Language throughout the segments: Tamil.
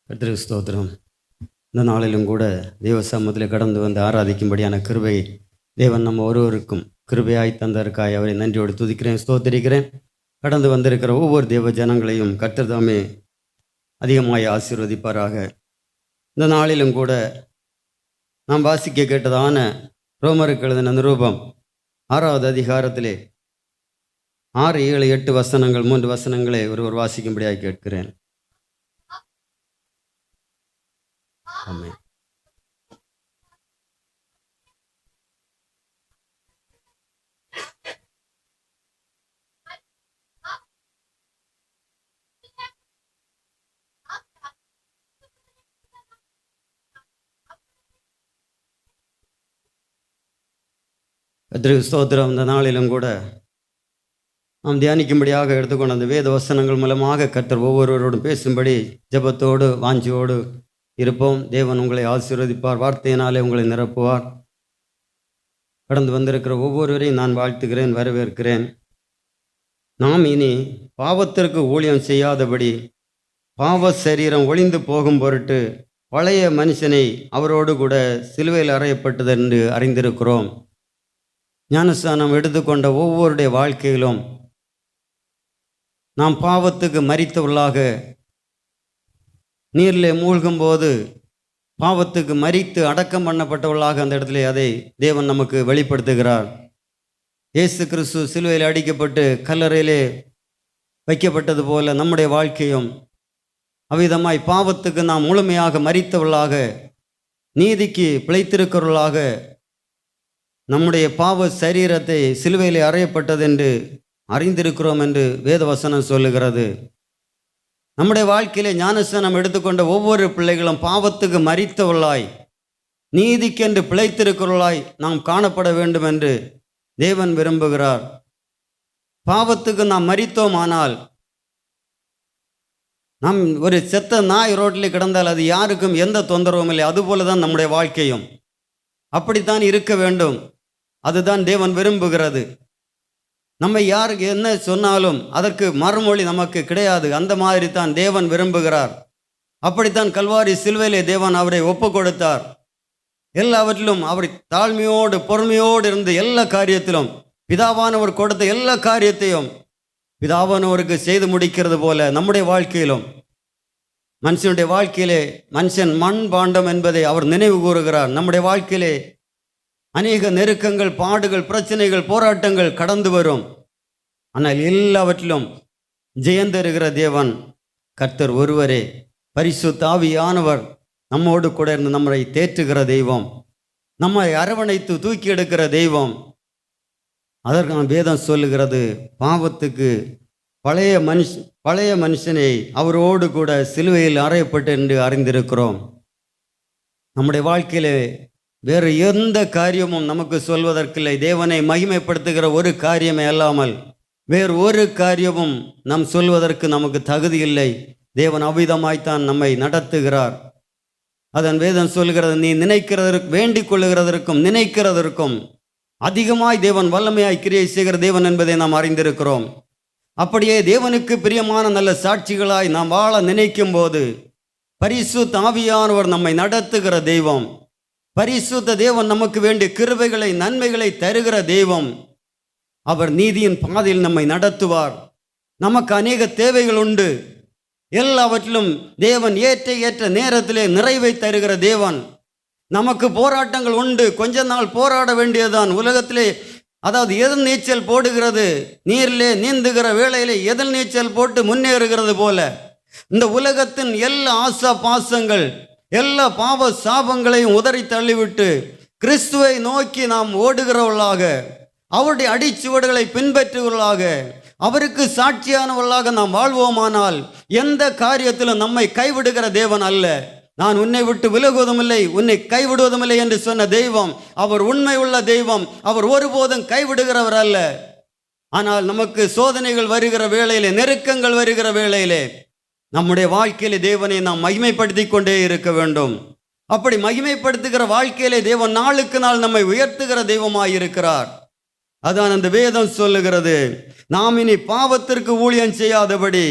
கர்த்தருக்கு ஸ்தோத்திரம். இந்த நாளிலும் கூட தேவ சமூகத்தில் கடந்து வந்து ஆராதிக்கும்படியான கிருபை தேவன் நம்ம ஒருவருக்கும் கிருபையாய் தந்ததற்காய் அவரை நன்றியோடு துதிக்கிறேன், ஸ்தோத்திரிக்கிறேன். கடந்து வந்திருக்கிற ஒவ்வொரு தேவ ஜனங்களையும் கர்த்தர் தாமே அதிகமாய் ஆசீர்வதிப்பாராக. இந்த நாளிலும் கூட நாம் வாசிக்க கேட்டதான ரோமருக்கு எழுதின நிருபம் 6வது அதிகாரத்திலே 6, 7, 8 வசனங்கள், 3 வசனங்களை ஒருவர் வாசிக்கும்படியாக கேட்கிறேன். ஆமென். கர்த்தருக்கு ஸ்தோத்திரம். இந்த நாளிலும் கூட நாம் தியானிக்கும்படியாக எடுத்துக்கொண்ட அந்த வேத வசனங்கள் மூலமாக கர்த்தர் ஒவ்வொருவரோடும் பேசும்படி ஜெபத்தோடு வாஞ்சியோடு இருப்போம். தேவன் உங்களை ஆசீர்வதிப்பார், வார்த்தையினாலே உங்களை நிரப்புவார். கடந்து வந்திருக்கிற ஒவ்வொருவரையும் நான் வாழ்த்துகிறேன், வரவேற்கிறேன். நாம் இனி பாவத்திற்கு ஊழியம் செய்யாதபடி பாவ சரீரம் ஒளிந்து போகும் பொருட்டு பழைய மனுஷனை அவரோடு கூட சிலுவையில் அறையப்பட்டது என்று அறிந்திருக்கிறோம். ஞானஸ்நானம் எடுத்துக்கொண்ட ஒவ்வொருடைய வாழ்க்கையிலும் நாம் பாவத்துக்கு மரித்தவர்களாக நீரிலே மூழ்கும்போது பாவத்துக்கு மரித்து அடக்கம் பண்ணப்பட்டவர்களாக அந்த இடத்துல அதை தேவன் நமக்கு வெளிப்படுத்துகிறார். இயேசு கிறிஸ்து சிலுவையில் அடிக்கப்பட்டு கல்லறையிலே வைக்கப்பட்டது போல நம்முடைய வாழ்க்கையும் அவ்விதமாய் பாவத்துக்கு நாம் முழுமையாக மரித்தவர்களாக நீதிக்கு பிழைத்திருக்கிறவர்களாக நம்முடைய பாவ சரீரத்தை சிலுவையிலே அறையப்பட்டது என்று அறிந்திருக்கிறோம் என்று வேதவசனம் சொல்லுகிறது. நம்முடைய வாழ்க்கையிலே ஞானஸ்நானம் எடுத்துக்கொண்ட ஒவ்வொரு பிள்ளைகளும் பாவத்துக்கு மரித்தவர்களாய் நீதிக்கென்று பிழைத்திருக்கிறவர்களாய் நாம் காணப்பட வேண்டும் என்று தேவன் விரும்புகிறார். பாவத்துக்கு நாம் மரித்தோமானால், நாம் ஒரு செத்த நாய் ரோட்டில் கிடந்தால் அது யாருக்கும் எந்த தொந்தரவும் இல்லை. அதுபோல தான் நம்முடைய வாழ்க்கையும் அப்படித்தான் இருக்க வேண்டும். அதுதான் தேவன் விரும்புகிறது. நம்ம யாருக்கு என்ன சொன்னாலும் அதற்கு மறுமொழி நமக்கு கிடையாது. அந்த மாதிரி தான் தேவன் விரும்புகிறார். அப்படித்தான் கல்வாரி சிலுவையிலே தேவன் அவரை ஒப்பு கொடுத்தார். எல்லாவற்றிலும் அவர் தாழ்மையோடு பொறுமையோடு இருந்து எல்லா காரியத்திலும் பிதாவானவர் கொடுத்த எல்லா காரியத்தையும் பிதாவானவருக்கு செய்து முடிக்கிறது போல நம்முடைய வாழ்க்கையிலும் மனுஷனுடைய வாழ்க்கையிலே மனுஷன் மண் பாண்டம் என்பதை அவர் நினைவு கூறுகிறார். நம்முடைய வாழ்க்கையிலே அநேக நெருக்கங்கள், பாடுகள், பிரச்சனைகள், போராட்டங்கள் கடந்து வரும். ஆனால் எல்லாவற்றிலும் ஜெயந்தருகிற தேவன் கர்த்தர் ஒருவரே. பரிசுத்த ஆவியானவர் நம்மோடு கூட இருந்து நம்மை தேற்றுகிற தெய்வம், நம்மை அரவணைத்து தூக்கி எடுக்கிற தெய்வம். அதற்கான வேதம் சொல்லுகிறது, பாவத்துக்கு பழைய மனுஷனை அவரோடு கூட சிலுவையில் அறையப்பட்டு என்று அறிந்திருக்கிறோம். நம்முடைய வாழ்க்கையிலே வேறு எந்த காரியமும் நமக்கு சொல்வதற்கில்லை. தேவனை மகிமைப்படுத்துகிற ஒரு காரியமே அல்லாமல் வேறு ஒரு காரியமும் நாம் சொல்வதற்கு நமக்கு தகுதி இல்லை. தேவன் அவ்விதமாய்த்தான் நம்மை நடத்துகிறார். அதன் வேதம் சொல்கிறது, நீ நினைக்கிறதற்கு வேண்டிக் கொள்ளுகிறதற்கும் நினைக்கிறதற்கும் அதிகமாய் தேவன் வல்லமையாய் கிரியை செய்கிற தேவன் என்பதை நாம் அறிந்திருக்கிறோம். அப்படியே தேவனுக்கு பிரியமான நல்ல சாட்சிகளாய் நாம் வாழ நினைக்கும் போது பரிசுத்த ஆவியானவர் நம்மை நடத்துகிற தெய்வம். பரிசுத்த தேவன் நமக்கு வேண்டிய கிருபைகளை நன்மைகளை தருகிற தெய்வம். அவர் நீதியின் பாதையில் நம்மை நடத்துவார். நமக்கு அநேக தேவைகள் உண்டு. எல்லாவற்றிலும் தேவன் ஏற்ற நேரத்திலே நிறைவை தருகிற தேவன். நமக்கு போராட்டங்கள் உண்டு. கொஞ்ச நாள் போராட வேண்டியதுதான். உலகத்திலே அதாவது எதிர் நீச்சல் போடுகிறது, நீரிலே நீந்துகிற வேளையிலே எதிர் நீச்சல் போட்டு முன்னேறுகிறது போல இந்த உலகத்தின் எல்லா ஆசா பாசங்கள், எல்லா பாவ சாபங்களையும் உதறி தள்ளிவிட்டு கிறிஸ்துவை நோக்கி நாம் ஓடுகிறவர்களாக, அவருடைய அடிச்சுவடுகளை பின்பற்றுவர்களாக, அவருக்கு சாட்சியானவர்களாக நாம் வாழ்வோமானால் எந்த காரியத்திலும் நம்மை கைவிடுகிற தேவன் அல்ல. நான் உன்னை விட்டு விலகுவதும் இல்லை, உன்னை கைவிடுவதும் இல்லை என்று சொன்ன தெய்வம் அவர் உண்மை உள்ள தெய்வம். அவர் ஒருபோதும் கைவிடுகிறவர் அல்ல. ஆனால் நமக்கு சோதனைகள் வருகிற வேளையிலே, நெருக்கங்கள் வருகிற வேளையிலே நம்முடைய வாழ்க்கையிலே தேவனை நாம் மகிமைப்படுத்தி கொண்டே இருக்க வேண்டும். அப்படி மகிமைப்படுத்துகிற வாழ்க்கையிலே தேவன் நாளுக்கு நாள் நம்மை உயர்த்துகிற தெய்வமாயிருக்கிறார். அதான் அந்த வேதம் சொல்லுகிறது, நாம் இனி பாவத்திற்கு ஊழியம் செய்யாதபடி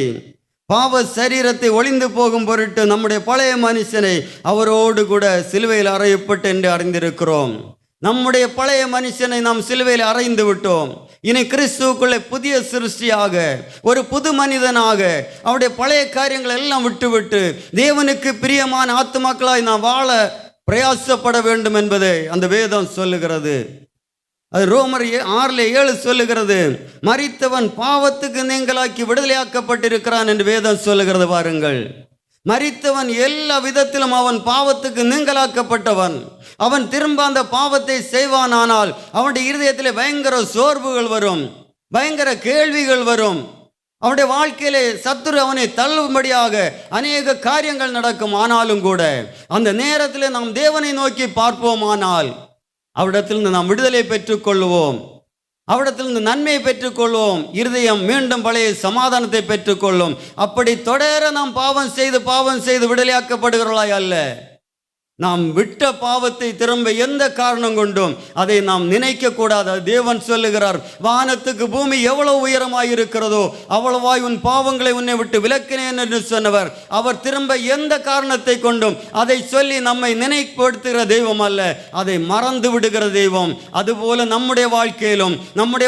பாவ சரீரத்தை ஒளிந்து போகும் பொருட்டு நம்முடைய பழைய மனுஷனை அவரோடு கூட சிலுவையில் அறையப்பட்டு என்று அறிந்திருக்கிறோம். நம்முடைய பழைய மனுஷனை நாம் சிலுவையில் அறைந்து விட்டோம். இனி கிறிஸ்துவுக்குள்ளே புதிய சிருஷ்டியாக ஒரு புது மனிதனாக அவருடைய பழைய காரியங்களை எல்லாம் விட்டுவிட்டு தேவனுக்கு பிரியமான ஆத்துமாக்களாய் நாம் வாழ பிரயாசப்பட வேண்டும் என்பதை அந்த வேதம் சொல்லுகிறது. அது ரோமர் 6:7 சொல்லுகிறது, மரித்தவன் பாவத்துக்கு நீங்களாக்கி விடுதலையாக்கப்பட்டிருக்கிறான் என்று வேதம் சொல்லுகிறது. பாருங்கள், மரித்தவன் எல்லா விதத்திலும் அவன் பாவத்துக்கு நீங்களாக்கப்பட்டவன். அவன் திரும்ப அந்த பாவத்தை செய்வானானால் அவனுடைய இருதயத்தில் பயங்கர சோர்வுகள் வரும், பயங்கர கேள்விகள் வரும். அவனுடைய வாழ்க்கையிலே சத்துரு அவனை தள்ளும்படியாக அநேக காரியங்கள் நடக்கும். ஆனாலும் கூட அந்த நேரத்தில் நாம் தேவனை நோக்கி பார்ப்போமானால் அவரிடத்திலிருந்து நாம் விடுதலை பெற்றுக்கொள்வோம், அவரிடத்திலிருந்து நன்மையை பெற்றுக்கொள்வோம், இருதயம் மீண்டும் பழைய சமாதானத்தை பெற்றுக்கொள்ளும். அப்படி தொடர நாம் பாவம் செய்து விடுதலையாக்கப்படுகிறவர்களாய் அல்ல, நாம் விட்ட பாவத்தை திரும்ப எந்த காரணம் கொண்டும் அதை நாம் நினைக்க கூடாது. தேவன் சொல்லுகிறார், வானத்துக்கு பூமி எவ்வளவு உயரமாய் இருக்கிறதோ அவ்வளவாய் உன் பாவங்களை உன்னை விட்டு விலக்கினேன் என்று சொன்னவர். அவர் திரும்ப எந்த காரணத்தை கொண்டும் அதை சொல்லி நம்மை நினைப்படுத்துகிற தெய்வம் அல்ல, அதை மறந்து விடுகிற தெய்வம். அதுபோல நம்முடைய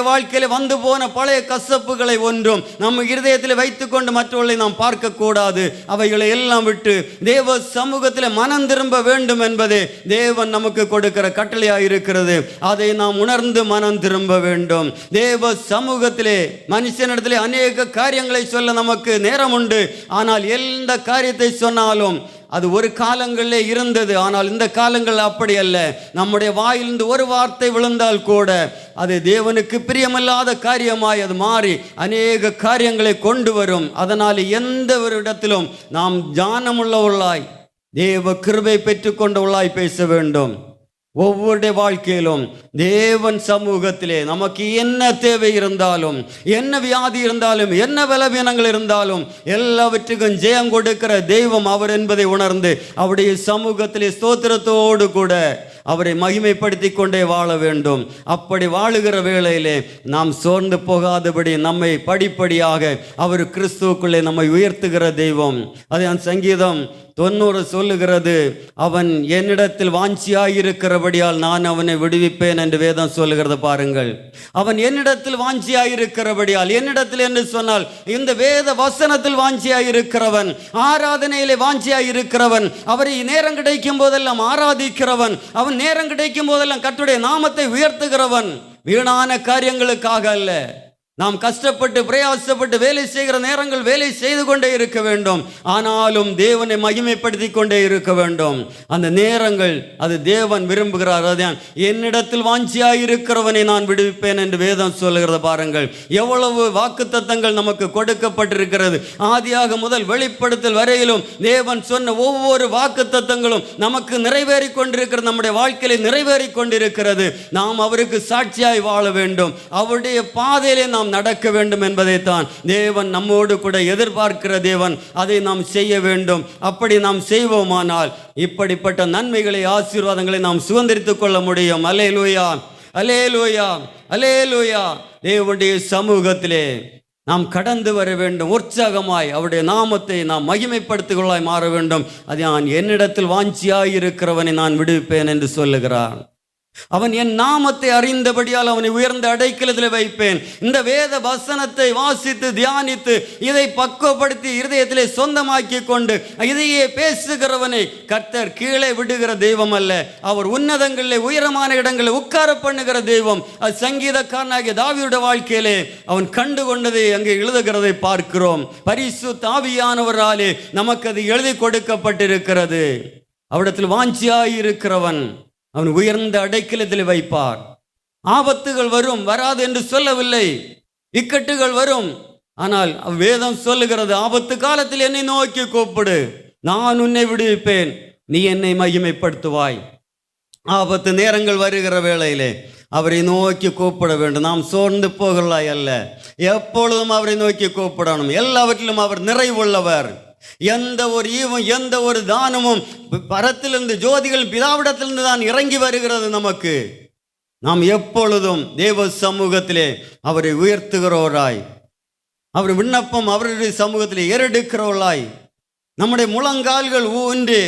வாழ்க்கையில வந்து போன பழைய கசப்புகளை ஒன்றும் நம்ம இருதயத்தில் வைத்துக்கொண்டு மற்றவர்களை நாம் பார்க்க கூடாது. அவைகளை எல்லாம் விட்டு தேவ சமூகத்தில் மனம் திரும்ப வேண்டும் என்பதே தேவன் நமக்கு கொடுக்கிற கட்டளையாக இருக்கிறது. அதை நாம் உணர்ந்து மனம் திரும்ப வேண்டும். தேவ சமூகத்திலே மனுஷனிடத்திலே அநேக காரியங்களை சொல்ல நமக்கு நேரம் உண்டு. ஆனால் எந்த காரியத்தை சொன்னாலும் அது ஒரு காலங்களிலே இருந்தது, ஆனால் இந்த காலங்கள் அப்படி அல்ல. நம்முடைய வாயிலிருந்து ஒரு வார்த்தை விழுந்தால் கூட அது தேவனுக்கு பிரியமில்லாத காரியமாய் அது மாறி அநேக காரியங்களை கொண்டு வரும். அதனால் எந்த ஒரு இடத்திலும் நாம் ஞானமுள்ளவர்களாய் தேவ கிருபை பெற்றுக்கொண்டவர்களாய் பேச வேண்டும். ஒவ்வொருடைய வாழ்க்கையிலும் தேவன் சமூகத்திலே நமக்கு என்ன தேவை இருந்தாலும், என்ன வியாதி இருந்தாலும், என்ன பலவீனங்கள் இருந்தாலும் எல்லாவற்றுக்கும் ஜெயம் கொடுக்கிற தெய்வம் அவர் என்பதை உணர்ந்து அவருடைய சமூகத்திலே ஸ்தோத்திரத்தோடு கூட அவரை மகிமைப்படுத்தி கொண்டே வாழ வேண்டும். அப்படி வாழுகிற வேளையிலே நாம் சோர்ந்து போகாதபடி நம்மை படிப்படியாக அவர் கிறிஸ்துவுக்குள்ளே நம்மை உயர்த்துகிற தெய்வம். அது சங்கீதம் 90 சொல்லுகிறது, அவன் என்னிடத்தில் வாஞ்சியாயிருக்கிறபடியால் நான் அவனை விடுவிப்பேன் என்று வேதம் சொல்லுகிறது. பாருங்கள், அவன் என்னிடத்தில் வாஞ்சியாயிருக்கிறபடியால், என்னிடத்தில் என்று சொன்னால் இந்த வேத வசனத்தில் வாஞ்சியாயிருக்கிறவன், ஆராதனையிலே வாஞ்சியாயிருக்கிறவன், அவரை நேரம் கிடைக்கும் போதெல்லாம் ஆராதிக்கிறவன், அவன் நேரம் கிடைக்கும் போதெல்லாம் கர்த்தருடைய நாமத்தை உயர்த்துகிறவன். வீணான காரியங்களுக்காக அல்ல, நாம் கஷ்டப்பட்டு பிரயாசப்பட்டு வேலை செய்கிற நேரங்கள் வேலை செய்து கொண்டே இருக்க வேண்டும். ஆனாலும் தேவனை மகிமைப்படுத்தி கொண்டே இருக்க வேண்டும். அந்த நேரங்கள் அது தேவன் விரும்புகிறார். அதுதான் என்னிடத்தில் வாஞ்சியாயிருக்கிறவனை நான் விடுவிப்பேன் என்று வேதம் சொல்லுகிறத பாருங்கள். எவ்வளவு வாக்குத்தத்தங்கள் நமக்கு கொடுக்கப்பட்டிருக்கிறது. ஆதியாக முதல் வெளிப்படுத்தல் வரையிலும் தேவன் சொன்ன ஒவ்வொரு வாக்குத்தத்தங்களும் நமக்கு நிறைவேறி கொண்டிருக்கிறது, நம்முடைய வாழ்க்கையில நிறைவேறி கொண்டிருக்கிறது. நாம் அவருக்கு சாட்சியாய் வாழ வேண்டும், அவருடைய பாதையிலே நாம் நடக்க வேண்டும் என்பதைத்தான் தேவன் நம்மோடு கூட எதிர்பார்க்கிற தேவன். அதை நாம் செய்ய வேண்டும். அப்படி நாம் செய்வோமானால் இப்படிப்பட்ட நன்மைகளை, ஆசீர்வாதங்களை நாம் சுதந்திரித்துக் கொள்ள முடியும். அல்லேலூயா, அல்லேலூயா, அல்லேலூயா. தேவனுடைய சமூகத்திலே நாம் கடந்து வர வேண்டும். உற்சாகமாய் அவருடைய நாமத்தை நாம் மகிமைப்படுத்துகளாய் மாற வேண்டும். அது நான் என்னிடத்தில் வாஞ்சியாயிருக்கிறவனை நான் விடுவிப்பேன் என்று சொல்லுகிறான். அவன் என் நாமத்தை அறிந்தபடியால் அவனை உயர்ந்த அடைக்கலத்தில் வைப்பேன். இந்த வேத வசனத்தை வாசித்து தியானித்து இதை பக்குவப்படுத்தி இருதயத்திலே சொந்தமாக்கி கொண்டு இதையே பேசுகிறவனை கர்த்தர் கீழே விடுகிற தெய்வம் அல்ல, அவர் உன்னதங்களிலே உயரமான இடங்களில் உட்கார பண்ணுகிற தெய்வம். அது சங்கீதக்காரனாகிய தாவீதுடைய வாழ்க்கையிலே அவன் கண்டு கொண்டதை அங்கே எழுதுகிறதை பார்க்கிறோம். பரிசுத்த ஆவியானவராலே நமக்கு அது எழுதி கொடுக்கப்பட்டிருக்கிறது. அவரிடத்தில் வாஞ்சியாயிருக்கிறவன் அவன் உயர்ந்த அடைக்கலத்தில் வைப்பார். ஆபத்துகள் வரும், வராது என்று சொல்லவில்லை, இக்கட்டுகள் வரும். ஆனால் வேதம் சொல்லுகிறது, ஆபத்து காலத்தில் என்னை நோக்கி கூப்பிடு, நான் உன்னை விடுவிப்பேன், நீ என்னை மகிமைப்படுத்துவாய். ஆபத்து நேரங்கள் வருகிற வேளையிலே அவரை நோக்கி கூப்பிட வேண்டும். நாம் சோர்ந்து போகலாய் அல்ல, எப்பொழுதும் அவரை நோக்கி கூப்பிடணும். எல்லாவற்றிலும் அவர் நிறைவுள்ளவர். எந்த ஒரு ஈவும் எந்த ஒரு தானமும் பரத்திலிருந்து, ஜோதிகள் பிதாவிடத்திலிருந்து தான் இறங்கி வருகிறது நமக்கு. நாம் எப்பொழுதும் தேவ சமூகத்திலே அவரை உயர்த்துகிறோராய் அவர் விண்ணப்பம் அவருடைய சமூகத்தில் ஏறெடுக்கிறவர்களாய் நம்முடைய முழங்கால்கள் ஊன்றி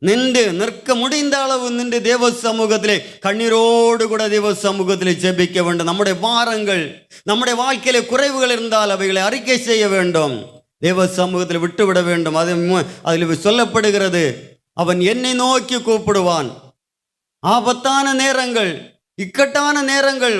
நின்று நிற்க முடிந்த அளவு நின்று தேவ சமூகத்திலே கண்ணீரோடு கூட தேவ சமூகத்திலே ஜெபிக்க வேண்டும். நம்முடைய பாரங்கள், நம்முடைய வாழ்க்கையிலே குறைவுகள் இருந்தால் அவைகளை அறிக்கை செய்ய வேண்டும், தேவ சமூகத்தில் விட்டுவிட வேண்டும். அதில் சொல்லப்படுகிறது, அவன் என்னை நோக்கி கூப்பிடுவான். ஆபத்தான நேரங்கள், இக்கட்டான நேரங்கள்,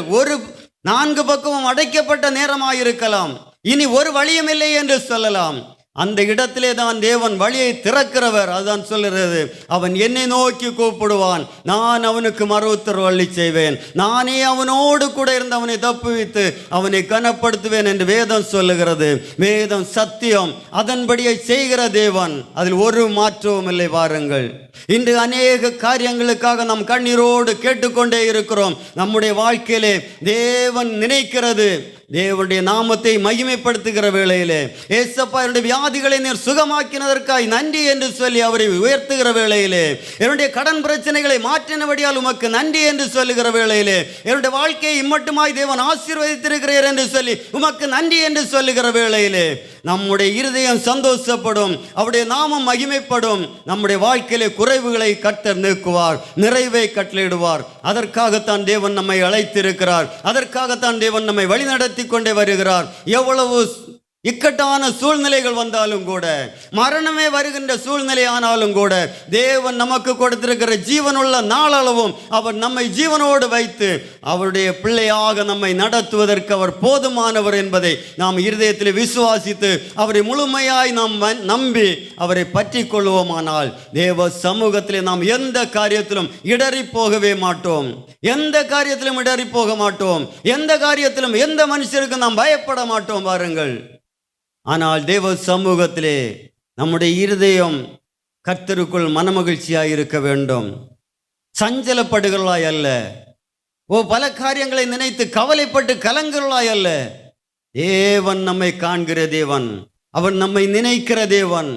4 பக்கமும் அடைக்கப்பட்ட நேரமாயிருக்கலாம், இனி ஒரு வழியும் இல்லை என்று சொல்லலாம். அந்த இடத்திலே தான் தேவன் வழியை திறக்கிறவர். அதுதான் சொல்லுறது, அவன் என்னை நோக்கி கூப்பிடுவான், நான் அவனுக்கு மறு உத்தரவு அள்ளி செய்வேன், நானே அவனோடு கூட இருந்து அவனை தப்புவித்து அவனை கனப்படுத்துவேன் என்று வேதம் சொல்லுகிறது. வேதம் சத்தியம், அதன்படியை செய்கிற தேவன், அதில் ஒரு மாற்றமும் இல்லை. பாருங்கள், இன்று அநேக காரியங்களுக்காக நாம் கண்ணீரோடு கேட்டுக்கொண்டே இருக்கிறோம். நம்முடைய வாழ்க்கையிலே தேவன் நினைக்கிறது, தேவனுடைய நாமத்தை மகிமைப்படுத்துகிற வேளையிலே, ஏசப்பா என்னுடைய வியாதிகளை நீர் சுகமாக்கினதற்காய் நன்றி என்று சொல்லி அவரை உயர்த்துகிற வேளையிலே, என்னுடைய கடன் பிரச்சனைகளை மாற்றினபடியால் உமக்கு நன்றி என்று சொல்லுகிற வேளையிலே, என்னுடைய வாழ்க்கையை இம்மட்டுமாய் தேவன் ஆசீர்வதித்திருக்கிறீர் என்று சொல்லி உமக்கு நன்றி என்று சொல்லுகிற வேளையிலே நம்முடைய இருதயம் சந்தோஷப்படும், அவருடைய நாமம் மகிமைப்படும். நம்முடைய வாழ்க்கையிலே குறைவுகளை கர்த்தர் நீக்குவார், நிறைவை கட்டளையிடுவார். அதற்காகத்தான் தேவன் நம்மை அழைத்திருக்கிறார், அதற்காகத்தான் தேவன் நம்மை வழிநடத்தி கொண்டே வருகிறார். எவ்வளவு இக்கட்டான சூழ்நிலைகள் வந்தாலும் கூட, மரணமே வருகின்ற சூழ்நிலை ஆனாலும் கூட, தேவன் நமக்கு கொடுத்திருக்கிற ஜீவனுள்ள நாளளவும் அவர் நம்மை ஜீவனோடு வைத்து அவருடைய பிள்ளையாக நம்மை நடத்துவதற்கு அவர் போதுமானவர் என்பதை நாம் இருதயத்தில் விசுவாசித்து அவரை முழுமையாய் நாம் நம்பி அவரை பற்றி கொள்வோமானால் தேவ சமூகத்திலே நாம் எந்த காரியத்திலும் இடறி போகவே மாட்டோம், எந்த காரியத்திலும் இடறி போக மாட்டோம், எந்த காரியத்திலும் எந்த மனுஷருக்கும் நாம் பயப்பட மாட்டோம். பாருங்கள், ஆனால் தேவ சமூகத்திலே நம்முடைய இருதயம் கர்த்தருக்குள் மனமகிழ்ச்சியாய் இருக்க வேண்டும், சஞ்சலப்படுகிறவளாய் அல்ல, பல காரியங்களை நினைத்து கவலைப்பட்டு கலங்குகிறவளாய் அல்ல. தேவன் நம்மை காண்கிற தேவன், அவர் நம்மை நினைக்கிற தேவன்,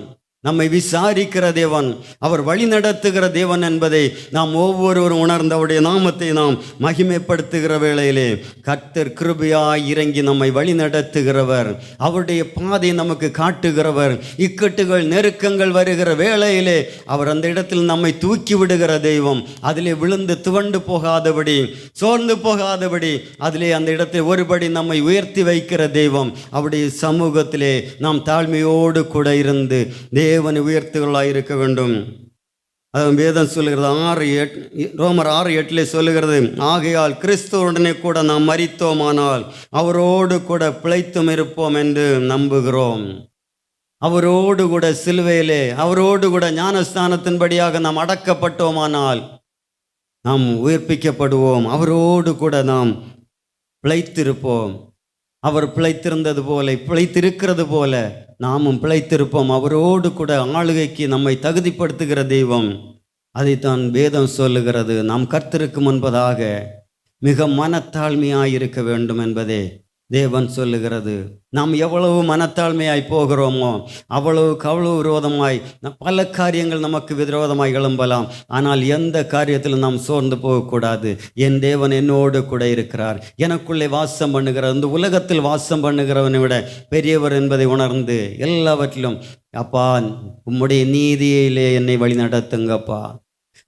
நம்மை விசாரிக்கிற தேவன், அவர் வழி நடத்துகிற தேவன் என்பதை நாம் ஒவ்வொருவரும் உணர்ந்தவருடைய நாமத்தை நாம் மகிமைப்படுத்துகிற வேளையிலே கர்த்தர் கிருபையாய் இறங்கி நம்மை வழி நடத்துகிறவர், அவருடைய பாதை நமக்கு காட்டுகிறவர். இக்கட்டுகள் நெருக்கங்கள் வருகிற வேளையிலே அவர் அந்த இடத்தில் நம்மை தூக்கி விடுகிற தெய்வம், அதிலே விழுந்து துவண்டு போகாதபடி, சோர்ந்து போகாதபடி, அதிலே அந்த இடத்தில் ஒருபடி நம்மை உயர்த்தி வைக்கிற தெய்வம். அவருடைய சமூகத்திலே நாம் தாழ்மையோடு கூட இருந்து தேவனை உயர்த்துகளாக இருக்க வேண்டும். அது வேதம் சொல்லுகிறது, ரோமர் 6:8 சொல்லுகிறது, ஆகையால் கிறிஸ்துவுடனே கூட நாம் மரித்தோமானால் அவரோடு கூட பிழைத்தும் இருப்போம் என்று நம்புகிறோம். அவரோடு கூட சிலுவையிலே, அவரோடு கூட ஞானஸ்தானத்தின்படியாக நாம் அடக்கப்பட்டோமானால் நாம் உயிர்ப்பிக்கப்படுவோம், அவரோடு கூட நாம் பிழைத்திருப்போம். அவர் பிழைத்திருந்தது போல, பிழைத்திருக்கிறது போல நாமும் பிழைத்திருப்போம். அவரோடு கூட ஆளுகைக்கு நம்மை தகுதிப்படுத்துகிற தெய்வம். அதைத்தான் வேதம் சொல்லுகிறது. நாம் கர்த்தருக்கு முன்பதாக மிக மனத்தாழ்மையாயிருக்க வேண்டும் என்பதே தேவன் சொல்லுகிறது. நாம் எவ்வளவு மனத்தாழ்மையாய் போகிறோமோ அவ்வளவு விரோதமாய் பல காரியங்கள் நமக்கு விரோதமாய் எழும்பலாம். ஆனால் எந்த காரியத்திலும் நாம் சோர்ந்து போகக்கூடாது. என் தேவன் என்னோடு கூட இருக்கிறார், எனக்குள்ளே வாசம் பண்ணுகிறார், இந்த உலகத்தில் வாசம் பண்ணுகிறவனை விட பெரியவர் என்பதை உணர்ந்து எல்லாவற்றிலும், அப்பா உம்முடைய நீதியிலே என்னை வழி நடத்துங்கப்பா,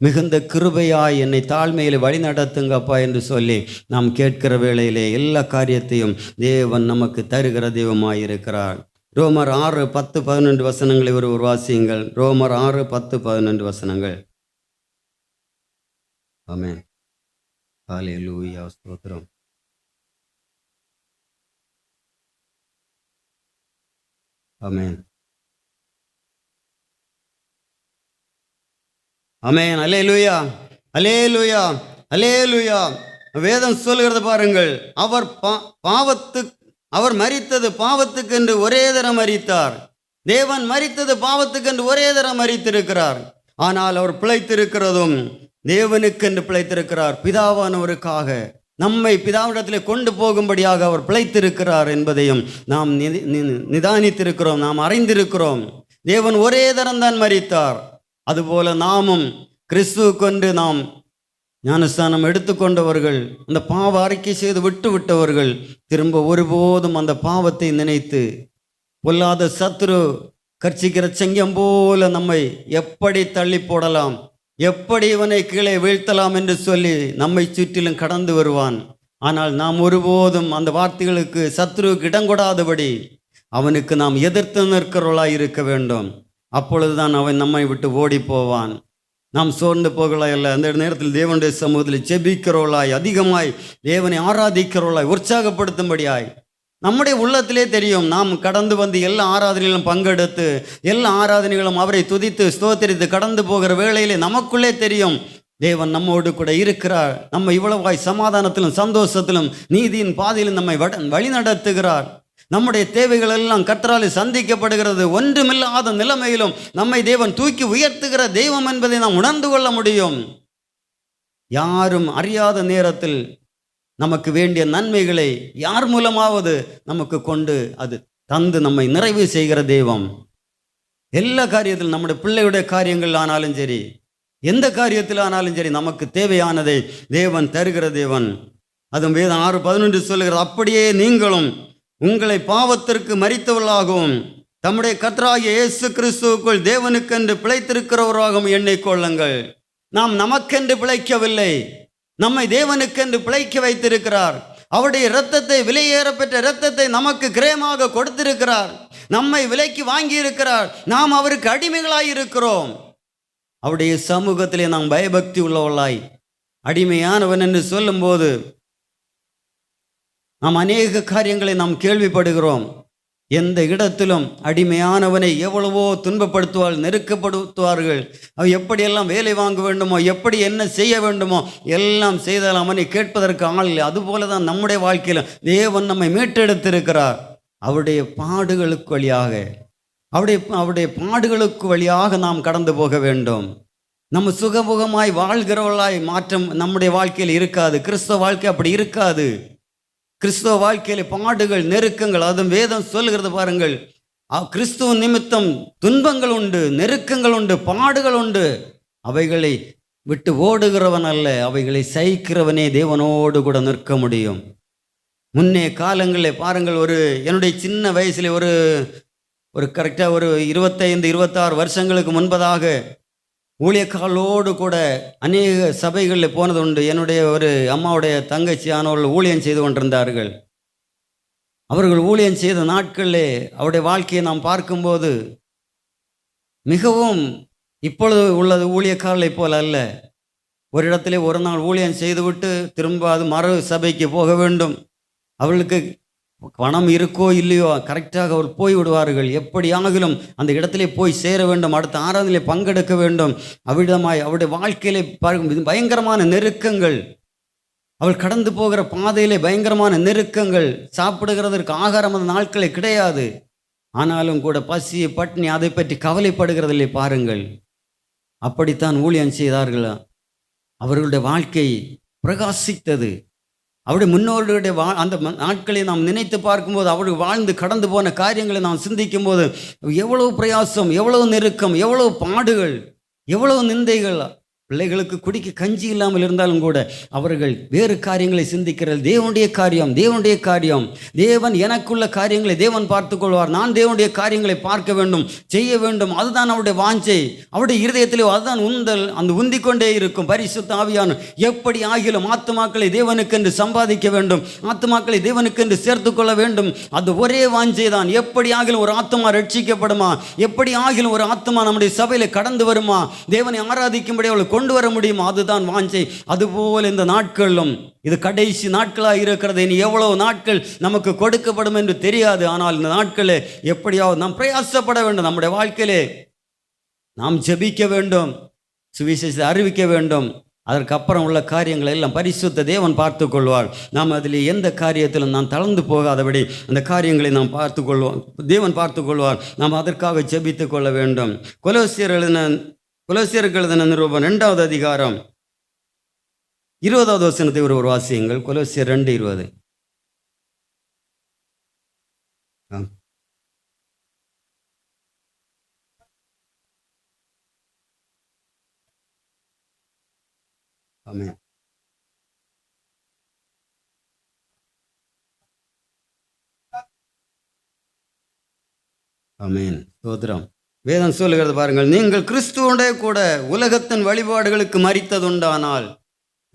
மிகுந்த கிருபையாய் என்னை தாழ்மையிலே வழி நடத்துங்கப்பா என்று சொல்லி நாம் கேட்கிற வேளையிலே எல்லா காரியத்தையும் தேவன் நமக்கு தருகிற தெய்வமாயிருக்கிறார். ரோமர் 6:10-11 வசனங்களை ஒரு வாசியுங்கள். ரோமர் 6:10-11 வசனங்கள். ஆமென். ஹல்லேலூயா, ஸ்தோத்திரம். ஆமென், ஆமென். அல்லேலூயா, அல்லேலூயா, அல்லேலூயா. வேதம் சொல்லுகிறது பாருங்கள், அவர் மரித்தது பாவத்துக்கென்று ஒரே தரம் மரித்தார். தேவன் மரித்தது பாவத்துக்கென்று ஒரே தரம் மரித்திருக்கிறார். ஆனால் அவர் பிழைத்திருக்கிறதும் தேவனுக்கென்று பிழைத்திருக்கிறார், பிதாவானவருக்காக நம்மை பிதாவிடத்தில் கொண்டு போகும்படியாக அவர் பிழைத்திருக்கிறார் என்பதையும் நாம் நிதானித்திருக்கிறோம், நாம் அறிந்திருக்கிறோம். தேவன் ஒரே தரம் தான் மரித்தார். அதுபோல நாமும் கிறிஸ்துவுக்கொன்று நாம் ஞானஸ்தானம் எடுத்துக்கொண்டவர்கள், அந்த பாவ அறிக்கை செய்து விட்டு விட்டவர்கள் திரும்ப ஒருபோதும் அந்த பாவத்தை நினைத்து பொல்லாத சத்துரு கர்ச்சிக்கிற செங்கம் போல நம்மை எப்படி தள்ளி போடலாம், எப்படி இவனை கீழே வீழ்த்தலாம் என்று சொல்லி நம்மை சுற்றிலும் கடந்து வருவான். ஆனால் நாம் ஒருபோதும் அந்த வார்த்தைகளுக்கு சத்துருவுக்கு இடங்கொடாதபடி அவனுக்கு நாம் எதிர்த்து நிற்கிறவர்களாய் இருக்க வேண்டும். அப்பொழுதுதான் அவன் நம்மை விட்டு ஓடி போவான். நாம் சோர்ந்து போகலாய் அல்ல, அந்த நேரத்தில் தேவனுடைய சமூகத்தில் ஜெபிக்கிறவர்களாய், அதிகமாய் தேவனை ஆராதிக்கிறவர்களாய், உற்சாகப்படுத்தும்படியாய் நம்முடைய உள்ளத்திலே தெரியும். நாம் கடந்து வந்து எல்லா ஆராதனைகளும் பங்கெடுத்து எல்லா ஆராதனைகளும் அவரை துதித்து ஸ்தோத்திரித்து கடந்து போகிற வேளையிலே நமக்குள்ளே தெரியும் தேவன் நம்மோடு கூட இருக்கிறார். நம்ம இவ்வளவாய் சமாதானத்திலும் சந்தோஷத்திலும் நீதியின் பாதையிலும் நம்மை வழி நடத்துகிறார். நம்முடைய தேவைகள் எல்லாம் கர்த்தராலே சந்திக்கப்படுகிறது. ஒன்றுமில்லாத நிலைமையிலும் நம்மை தேவன் தூக்கி உயர்த்துகிற தெய்வம் என்பதை நாம் உணர்ந்து கொள்ள முடியும். யாரும் அறியாத நேரத்தில் நமக்கு வேண்டிய நன்மைகளை யார் மூலமாவது நமக்கு கொண்டு அது தந்து நம்மை நிறைவு செய்கிற தெய்வம். எல்லா காரியத்திலும் நம்முடைய பிள்ளையுடைய காரியங்கள் ஆனாலும் சரி, எந்த காரியத்தில் ஆனாலும் சரி, நமக்கு தேவையானதை தேவன் தருகிற தேவன். அதுவும் வேதம் 6:11 சொல்லுகிறது, அப்படியே நீங்களும் உங்களை பாவத்திற்கு மரித்தவர்களாகவும் தம்முடைய கர்த்தராகிய இயேசு கிறிஸ்துவுக்குள் தேவனுக்கென்று பிழைத்திருக்கிறவராகவும் எண்ணிக்கொள்ளுங்கள். நாம் நமக்கென்று பிழைக்கவில்லை, நம்மை தேவனுக்கென்று பிழைக்க வைத்திருக்கிறார். அவருடைய இரத்தத்தை, விலையேற பெற்ற இரத்தத்தை நமக்கு கிரயமாக கொடுத்திருக்கிறார். நம்மை விலைக்கு வாங்கி இருக்கிறார். நாம் அவருக்கு அடிமைகளாய் இருக்கிறோம். அவருடைய சமூகத்திலே நாம் பயபக்தி உள்ளவர்களாய், அடிமையானவன் என்று சொல்லும்போது நாம் அநேக காரியங்களை நாம் கேள்விப்படுகிறோம். எந்த இடத்திலும் அடிமையானவனை எவ்வளவோ துன்பப்படுத்துவாள், நெருக்கப்படுத்துவார்கள். அவன் எப்படியெல்லாம் வேலை வாங்க வேண்டுமோ, எப்படி என்ன செய்ய வேண்டுமோ எல்லாம் செய்தால் அவனை கேட்பதற்கு ஆள் இல்லை. அதுபோல தான் நம்முடைய வாழ்க்கையில் தேவன் நம்மை மீட்டெடுத்திருக்கிறார். அவருடைய பாடுகளுக்கு வழியாக, அவருடைய பாடுகளுக்கு வழியாக நாம் கடந்து போக வேண்டும். நம்ம சுகமுகமாய் வாழ்கிறவர்களாய் மாற்றம் நம்முடைய வாழ்க்கையில் இருக்காது. கிறிஸ்தவ வாழ்க்கை அப்படி இருக்காது. கிறிஸ்தவ வாழ்க்கையில பாடுகள், நெருக்கங்கள், அதுவும் வேதம் சொல்லுகிறது பாருங்கள். கிறிஸ்துவ நிமித்தம் துன்பங்கள் உண்டு, நெருக்கங்கள் உண்டு, பாடுகள் உண்டு. அவைகளை விட்டு ஓடுகிறவன் அல்ல, அவைகளை சகிக்கிறவனே தேவனோடு கூட நிற்க முடியும். முன்னே காலங்களில் பாருங்கள், என்னுடைய சின்ன வயசுல ஒரு கரெக்டாக ஒரு 25-26 வருஷங்களுக்கு முன்பதாக ஊழியக்காலோடு கூட அநேக சபைகளில் போனது உண்டு. என்னுடைய ஒரு அம்மாவுடைய தங்கச்சியானவர்கள் ஊழியம் செய்து கொண்டிருந்தார்கள். அவர்கள் ஊழியம் செய்த நாட்களிலே அவருடைய வாழ்க்கையை நாம் பார்க்கும்போது மிகவும் இப்பொழுது உள்ளது ஊழியக்காரர்களை போல அல்ல. ஒரு இடத்திலே ஒரு நாள் ஊழியம் செய்துவிட்டு திரும்ப அது மறு சபைக்கு போக வேண்டும். அவர்களுக்கு பணம் இருக்கோ இல்லையோ கரெக்டாக அவர் போய் விடுவார்கள். எப்படி ஆகிலும் அந்த இடத்திலே போய் சேர வேண்டும், அடுத்த ஆராதனையிலே பங்கெடுக்க வேண்டும். அவ்விடமாய் அவருடைய வாழ்க்கையிலே பார்க்கும் பயங்கரமான நெருக்கங்கள், அவள் கடந்து போகிற பாதையிலே பயங்கரமான நெருக்கங்கள். சாப்பிடுகிறதற்கு ஆகாரம் அந்த நாட்களே கிடையாது. ஆனாலும் கூட பசி பட்டினி அதை பற்றி கவலைப்படுகிறதில்லை. பாருங்கள், அப்படித்தான் ஊழியம் செய்தார்கள். அவர்களுடைய வாழ்க்கை பிரகாசித்தது. அவருடைய முன்னோர்களுடைய அந்த நாட்களை நாம் நினைத்து பார்க்கும்போது, அவர்கள் வாழ்ந்து கடந்து போன காரியங்களை நாம் சிந்திக்கும் போது எவ்வளவு பிரயாசம், எவ்வளவு நெருக்கம், எவ்வளவு பாடுகள், எவ்வளவு நிந்தைகள். பிள்ளைகளுக்கு குடிக்க கஞ்சி இல்லாமல் இருந்தாலும் கூட அவர்கள் வேறு காரியங்களை சிந்திக்கிறார்கள். தேவனுடைய காரியம், தேவனுடைய காரியம், தேவன் எனக்குள்ள காரியங்களை தேவன் பார்த்து கொள்வார். நான் தேவனுடைய காரியங்களை பார்க்க வேண்டும், செய்ய வேண்டும். அதுதான் அவருடைய வாஞ்சை. அவருடைய இருதயத்திலே அதுதான் உந்தல், அந்த உந்திக்கொண்டே இருக்கும். பரிசுத்த ஆவியானவர் எப்படி ஆகிலும் ஆத்துமாக்களை தேவனுக்கென்று சம்பாதிக்க வேண்டும், ஆத்துமாக்களை தேவனுக்கென்று சேர்த்து கொள்ள வேண்டும். அது ஒரே வாஞ்சை தான். எப்படி ஆகிலும் ஒரு ஆத்துமா ரட்சிக்கப்படுமா, எப்படி ஆகிலும் ஒரு ஆத்துமா நம்முடைய சபையில் கடந்து வருமா, தேவனை ஆராதிக்கும்படி அவளை கொண்டு வர முடியும். அதுதான் வாஞ்சை. அதுபோல் இந்த நாட்களும், இது கடைசி நாட்களாக இருக்கிறது. இனி எவ்வளவு நாட்கள் நமக்கு கொடுக்கப்படும் என்று தெரியாது. ஆனால் இந்த நாட்களே எப்படியாவது நாம் பிரயாசப்பட வேண்டும். நம்முடைய வாழ்க்கையிலே நாம் ஜெபிக்க வேண்டும், சுவிசேஷத்தை அறிவிக்க வேண்டும். அதற்கப்புறம் உள்ள காரியங்களை எல்லாம் பரிசுத்த தேவன் பார்த்து கொள்வார். நாம் அதில் எந்த காரியத்திலும் நாம் தளர்ந்து போகாதபடி அந்த காரியங்களை நாம் பார்த்து கொள்வோம், தேவன் பார்த்து கொள்வார். நாம் அதற்காக ஜெபித்து கொள்ள வேண்டும். கொலோசியருக்கு எழுதின நிருபம் 2வது அதிகாரம் 20வது வசனத்தை ஒரு வாசியுங்கள். கொலோசியர் 2:20. ஆமென். ஆமென். ஸ்தோத்திரம். வேதம் சொல்லுகிறது பாருங்கள், நீங்கள் கிறிஸ்துவோட கூட உலகத்தின் வழிபாடுகளுக்கு மரித்ததுண்டானால்,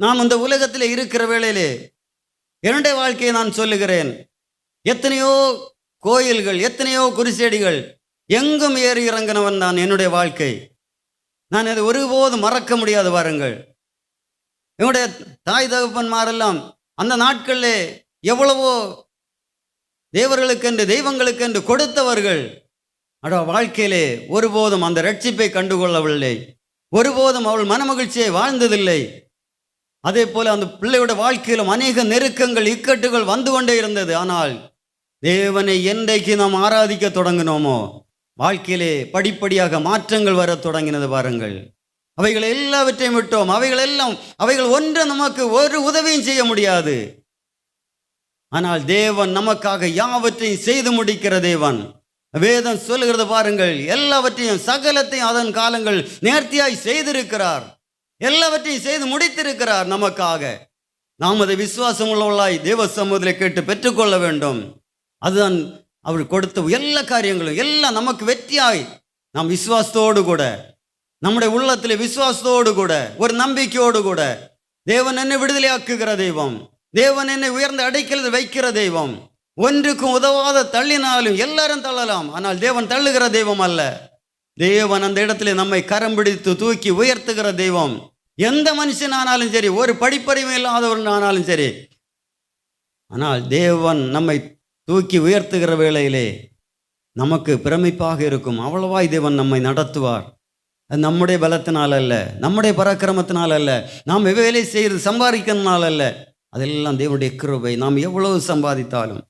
நாம் அந்த உலகத்தில் இருக்கிற வேளையிலே என்னுடைய வாழ்க்கையை நான் சொல்லுகிறேன். எத்தனையோ கோயில்கள், எத்தனையோ குருசேடிகள், எங்கும் ஏறி இறங்கினவன் தான் என்னுடைய வாழ்க்கை. நான் அதை ஒருபோதும் மறக்க முடியாது. பாருங்கள், என்னுடைய தாய் தகப்பன்மாரெல்லாம் அந்த நாட்களிலே எவ்வளவோ தேவர்களுக்கென்று தெய்வங்களுக்கென்று கொடுத்தவர்கள். வாழ்க்கையிலே ஒருபோதும் அந்த ரட்சிப்பை கண்டுகொள்ளவில்லை. ஒருபோதும் அவள் மனமகிழ்ச்சியை வாழ்ந்ததில்லை. அதே போல அந்த பிள்ளையோட வாழ்க்கையிலும் அநேக நெருக்கங்கள், இக்கட்டுகள் வந்து கொண்டே இருந்தது. ஆனால் தேவனை என்றைக்கு நாம் ஆராதிக்க தொடங்கினோமோ, வாழ்க்கையிலே படிப்படியாக மாற்றங்கள் வர தொடங்கினது. பாருங்கள், அவைகள் எல்லாவற்றையும் விட்டோம். அவைகள் ஒன்று நமக்கு ஒரு உதவியும் செய்ய முடியாது. ஆனால் தேவன் நமக்காக யாவற்றையும் செய்து முடிக்கிற தேவன். வேதம் சொல்லுகிறது பாருங்கள், எல்லாவற்றையும் சகலத்தையும் அதன் காலங்கள் நேர்த்தியாய் செய்திருக்கிறார். எல்லாவற்றையும் செய்து முடித்திருக்கிறார் நமக்காக. நாம் அதை விசுவாசம் உள்ளவர்களாய் தேவ சமூகத்தில் கேட்டு பெற்றுக்கொள்ள வேண்டும். அதுதான் அவர் கொடுத்த எல்லா காரியங்களும் எல்லாம் நமக்கு வெற்றியாய் நாம் விசுவாசத்தோடு கூட, நம்முடைய உள்ளத்தில் விசுவாசத்தோடு கூட, ஒரு நம்பிக்கையோடு கூட, தேவன் என்னை விடுதலையாக்குகிற தெய்வம், தேவன் என்னை உயர்ந்த அடைக்கலத்தில் வைக்கிற தெய்வம். ஒன்றுக்கும் உதவாத தள்ளினாலும் எல்லாரும் தள்ளலாம், ஆனால் தேவன் தள்ளுகிற தெய்வம் அல்ல. தேவன் அந்த இடத்துல நம்மை கரம் பிடித்து தூக்கி உயர்த்துகிற தெய்வம். எந்த மனுஷனானாலும் சரி, ஒரு படிப்பறிவு இல்லாதவன் ஆனாலும் சரி, ஆனால் தேவன் நம்மை தூக்கி உயர்த்துகிற வேளையிலே நமக்கு பிரமிப்பாக இருக்கும். அவ்வளவாய் தேவன் நம்மை நடத்துவார். அது நம்முடைய பலத்தினால் அல்ல, நம்முடைய பராக்கிரமத்தினால் அல்ல, நாம் வேலை செய்து சம்பாதிக்கிறதுனால அல்ல. அதெல்லாம் தேவனுடைய கிருபை. நாம் எவ்வளவு சம்பாதித்தாலும்,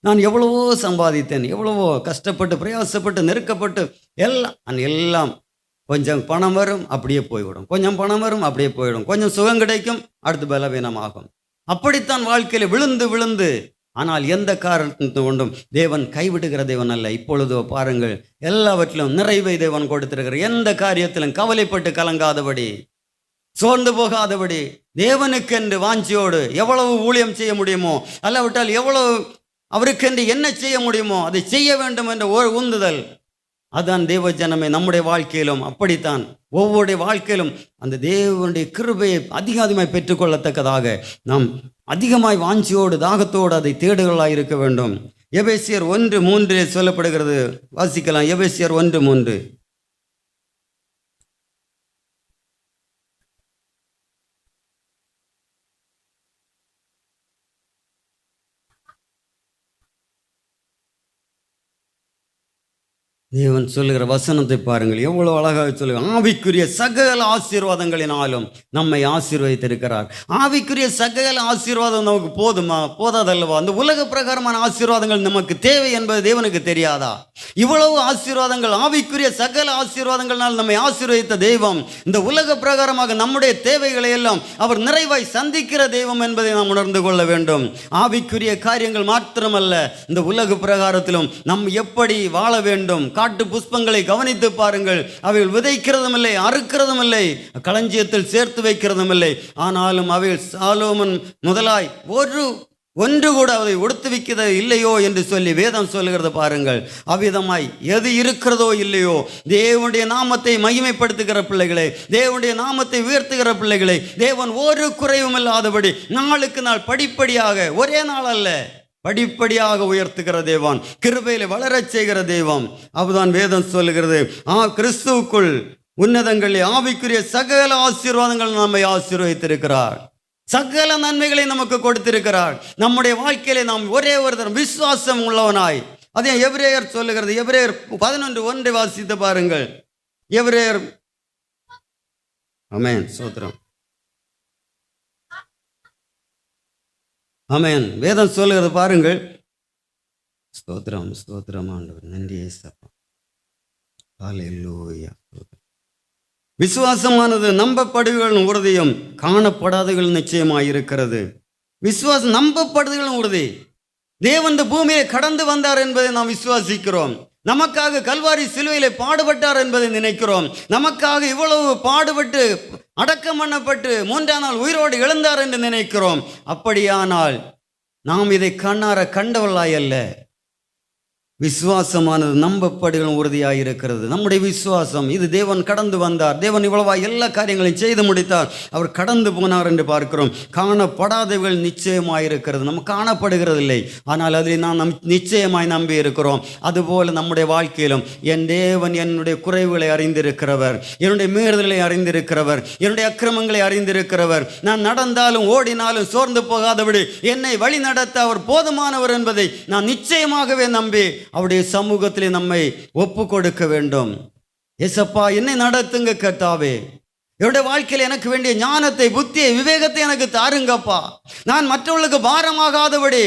நான் எவ்வளவோ சம்பாதித்தேன், எவ்வளவோ கஷ்டப்பட்டு பிரயாசப்பட்டு நெருக்கப்பட்டு எல்லாம் கொஞ்சம் பணம் வரும், அப்படியே போய்விடும். கொஞ்சம் பணம் வரும், அப்படியே போய்விடும். கொஞ்சம் சுகம் கிடைக்கும், அடுத்து பலவீனமாகும். அப்படித்தான் வாழ்க்கையில் விழுந்து விழுந்து. ஆனால் எந்த காரணத்தை கொண்டும் தேவன் கைவிடுகிற தேவன் அல்ல. இப்பொழுதோ பாருங்கள், எல்லாவற்றிலும் நிறைவை தேவன் கொடுத்திருக்கிற. எந்த காரியத்திலும் கவலைப்பட்டு கலங்காதபடி, சோர்ந்து போகாதபடி, தேவனுக்கென்று வாஞ்சியோடு எவ்வளவு ஊழியம் செய்ய முடியுமோ, அல்லாவிட்டால் எவ்வளவு அவருக்கென்று என்ன செய்ய முடியுமோ அதை செய்ய வேண்டும் என்ற ஒரு உந்துதல். அதான் தேவ ஜனமே நம்முடைய வாழ்க்கையிலும் அப்படித்தான். ஒவ்வொரு வாழ்க்கையிலும் அந்த தேவனுடைய கிருபையை அதிகமாய் பெற்றுக்கொள்ளத்தக்கதாக நாம் அதிகமாய் வாஞ்சியோடு தாகத்தோடு அதை தேடுகளாக இருக்க வேண்டும். எபேசியர் 1:3 சொல்லப்படுகிறது, வாசிக்கலாம். எபேசியர் 1:3. தேவன் சொல்லுகிற வசனத்தை பாருங்கள், எவ்வளவு அழகாக சொல்லுங்க. ஆவிக்குரிய சகல ஆசீர்வாதங்களினாலும் நம்மை ஆசீர்வதித்திருக்கிறார். ஆவிக்குரிய சகல ஆசீர்வாதம் நமக்கு போதுமா? போதாதல்லவா? அந்த உலக பிரகாரமான ஆசீர்வாதங்கள் நமக்கு தேவை என்பது தேவனுக்கு தெரியாதா? இவ்வளவு ஆசீர்வாதங்கள், ஆவிக்குரிய சகல ஆசீர்வாதங்களால் நம்மை ஆசீர்வதித்த தெய்வம் இந்த உலக பிரகாரமாக நம்முடைய தேவைகளை எல்லாம் அவர் நிறைவாய் சந்திக்கிற தெய்வம் என்பதை நாம் உணர்ந்து கொள்ள வேண்டும். ஆவிக்குரிய காரியங்கள் மாத்திரமல்ல, இந்த உலக பிரகாரத்திலும் நாம் எப்படி வாழ வேண்டும். காட்டு புஷ்பங்களை கவனித்து பாருங்கள், அவைகள் விதைக்கிறதும் இல்லை, அறுக்கிறதும் இல்லை, களஞ்சியத்தில் சேர்த்து வைக்கிறதும் இல்லை. ஆனாலும் அவைகள் சாலோமன் முதலாய் ஒன்று கூட அதை உடுத்துவிக்கிறது இல்லையோ என்று சொல்லி வேதம் சொல்லுகிறது பாருங்கள். அவ்விதமாய் எது இருக்கிறதோ இல்லையோ, தேவனுடைய நாமத்தை மகிமைப்படுத்துகிற பிள்ளைகளை, தேவனுடைய நாமத்தை உயர்த்துகிற பிள்ளைகளை தேவன் ஒரு குறைவும் இல்லாதபடி நாளுக்கு நாள் படிப்படியாக, ஒரே நாள் அல்ல, படிப்படியாக உயர்த்துகிற தேவன், கிருபையிலே வளரச் செய்கிற தெய்வம். அதுதான் வேதம் சொல்லுகிறது. கிறிஸ்துவுக்குள் உன்னதங்களில் ஆவிக்குரிய சகல ஆசீர்வாதங்கள் நம்மை ஆசீர்வதித்திருக்கிறார். சகல நன்மைகளை நமக்கு கொடுத்திருக்கிறார். நம்முடைய வாழ்க்கையிலே நாம் ஒரே ஒரு தரம் விசுவாசம் உள்ளவனாய், அதே எபிரேயர் சொல்லுகிறது. எபிரேயர் 11:1 வாசித்து பாருங்கள். எபிரேயர், ஆமென், ஸ்தோத்திரம், ஆமென். வேதம் சொல்லுகிறது பாருங்கள். ஸ்தோத்திரம், ஸ்தோத்திரம் ஆண்டவர், நன்றி இயேசுப்பா, ஹல்லேலூயா. விசுவாசமானது நம்பப்படுகள் உறுதியும் காணப்படாதகள் நிச்சயமாயிருக்கிறது. விசுவாசம் நம்பப்படுதல்களும் உறுதி. தேவன் இந்த பூமியை கடந்து வந்தார் என்பதை நாம் விசுவாசிக்கிறோம். நமக்காக கல்வாரி சிலுவையிலே பாடுபட்டார் என்பதை நினைக்கிறோம். நமக்காக இவ்வளவு பாடுபட்டு அடக்கம் பண்ணப்பட்டு 3ஆம் நாள் உயிரோடு எழுந்தார் என்று நினைக்கிறோம். அப்படியானால் நாம் இதை கண்ணார கண்டவர்களாய் அல்ல, விசுவாசமானது நம்பப்படுகளும் உறுதியாக இருக்கிறது. நம்முடைய விசுவாசம் இது தேவன் கடந்து வந்தார், தேவன் இவ்வளவா எல்லா காரியங்களையும் செய்து முடித்தார், அவர் கடந்து போனார் என்று பார்க்கிறோம். காணப்படாதவைகள் நிச்சயமாயிருக்கிறது, நம்ம காணப்படுகிறது இல்லை, ஆனால் அதில் நாம் நிச்சயமாய் நம்பி இருக்கிறோம். அதுபோல நம்முடைய வாழ்க்கையிலும் என் தேவன் என்னுடைய குறைவுகளை அறிந்திருக்கிறவர், என்னுடைய மீறுதல்களை அறிந்திருக்கிறவர், என்னுடைய அக்கிரமங்களை அறிந்திருக்கிறவர். நான் நடந்தாலும் ஓடினாலும் சோர்ந்து போகாதபடி என்னை வழி நடத்த அவர் போதுமானவர் என்பதை நான் நிச்சயமாகவே நம்பி அவருடைய சமூகத்திலே நம்மை ஒப்பு கொடுக்க வேண்டும். ஏசப்பா என்னை நடத்துங்க கர்த்தாவே, என்னுடைய வாழ்க்கையில் எனக்கு வேண்டிய ஞானத்தை, புத்தியை, விவேகத்தை எனக்கு தாருங்கப்பா. நான் மற்றவர்களுக்கு பாரமாகாதபடி,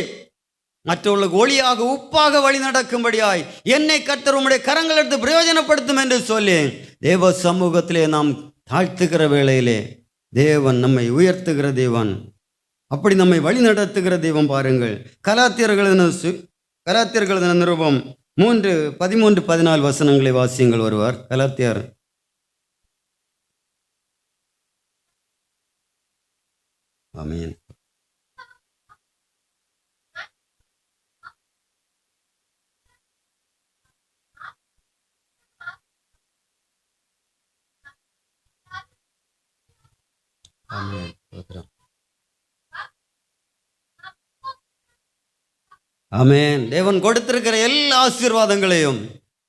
மற்றவர்களுக்கு ஒளியாக உப்பாக வழி நடக்கும்படியாய் என்னை கர்த்தர் உம்முடைய கரங்கள் எடுத்து பிரயோஜனப்படுத்தும் என்று சொல்லி தேவ சமூகத்திலே நாம் தாழ்த்துகிற வேளையிலே தேவன் நம்மை உயர்த்துகிற தேவன், அப்படி நம்மை வழி நடத்துகிற தெய்வம். பாருங்கள், கலாத்தியர்கள் நிருபம் 3:13-14 வசனங்களை வாசியுங்கள். வருவார் கலாத்தியர். ஆமென். ஆமென். ஆமென். தேவன் கொடுத்திருக்கிற எல்லா ஆசீர்வாதங்களையும்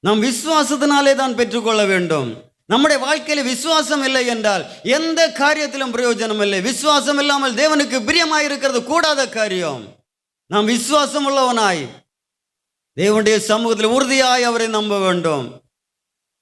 நாம் விசுவாசத்தினாலே தான் பெற்றுக்கொள்ள வேண்டும். நம்முடைய வாழ்க்கையில விசுவாசம் இல்லை என்றால் எந்த காரியத்திலும் பிரயோஜனம் இல்லை. விசுவாசம் இல்லாமல் தேவனுக்கு பிரியமாயிருக்கிறது கூடாத காரியம். நாம் விசுவாசம் உள்ளவனாய் தேவனுடைய சமூகத்தில் உறுதியாய் அவரை நம்ப வேண்டும்.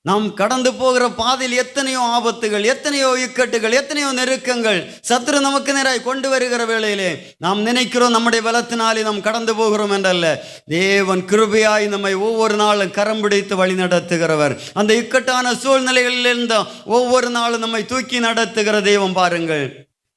நாம் கடந்து போகிற பாதையில் எத்தனையோ ஆபத்துகள், எத்தனையோ இக்கட்டுகள், எத்தனையோ நெருக்கங்கள் சத்துரு நமக்கு நேராய் கொண்டு வருகிற வேளையிலே நாம் நினைக்கிறோம் நம்முடைய பலத்தினாலே நாம் கடந்து போகிறோம் என்றல்ல. தேவன் கிருபையாய் நம்மை ஒவ்வொரு நாளும் கரம் பிடித்து வழி நடத்துகிறவர். அந்த இக்கட்டான சூழ்நிலைகளிலிருந்து ஒவ்வொரு நாளும் நம்மை தூக்கி நடத்துகிற தெய்வம். பாருங்கள்,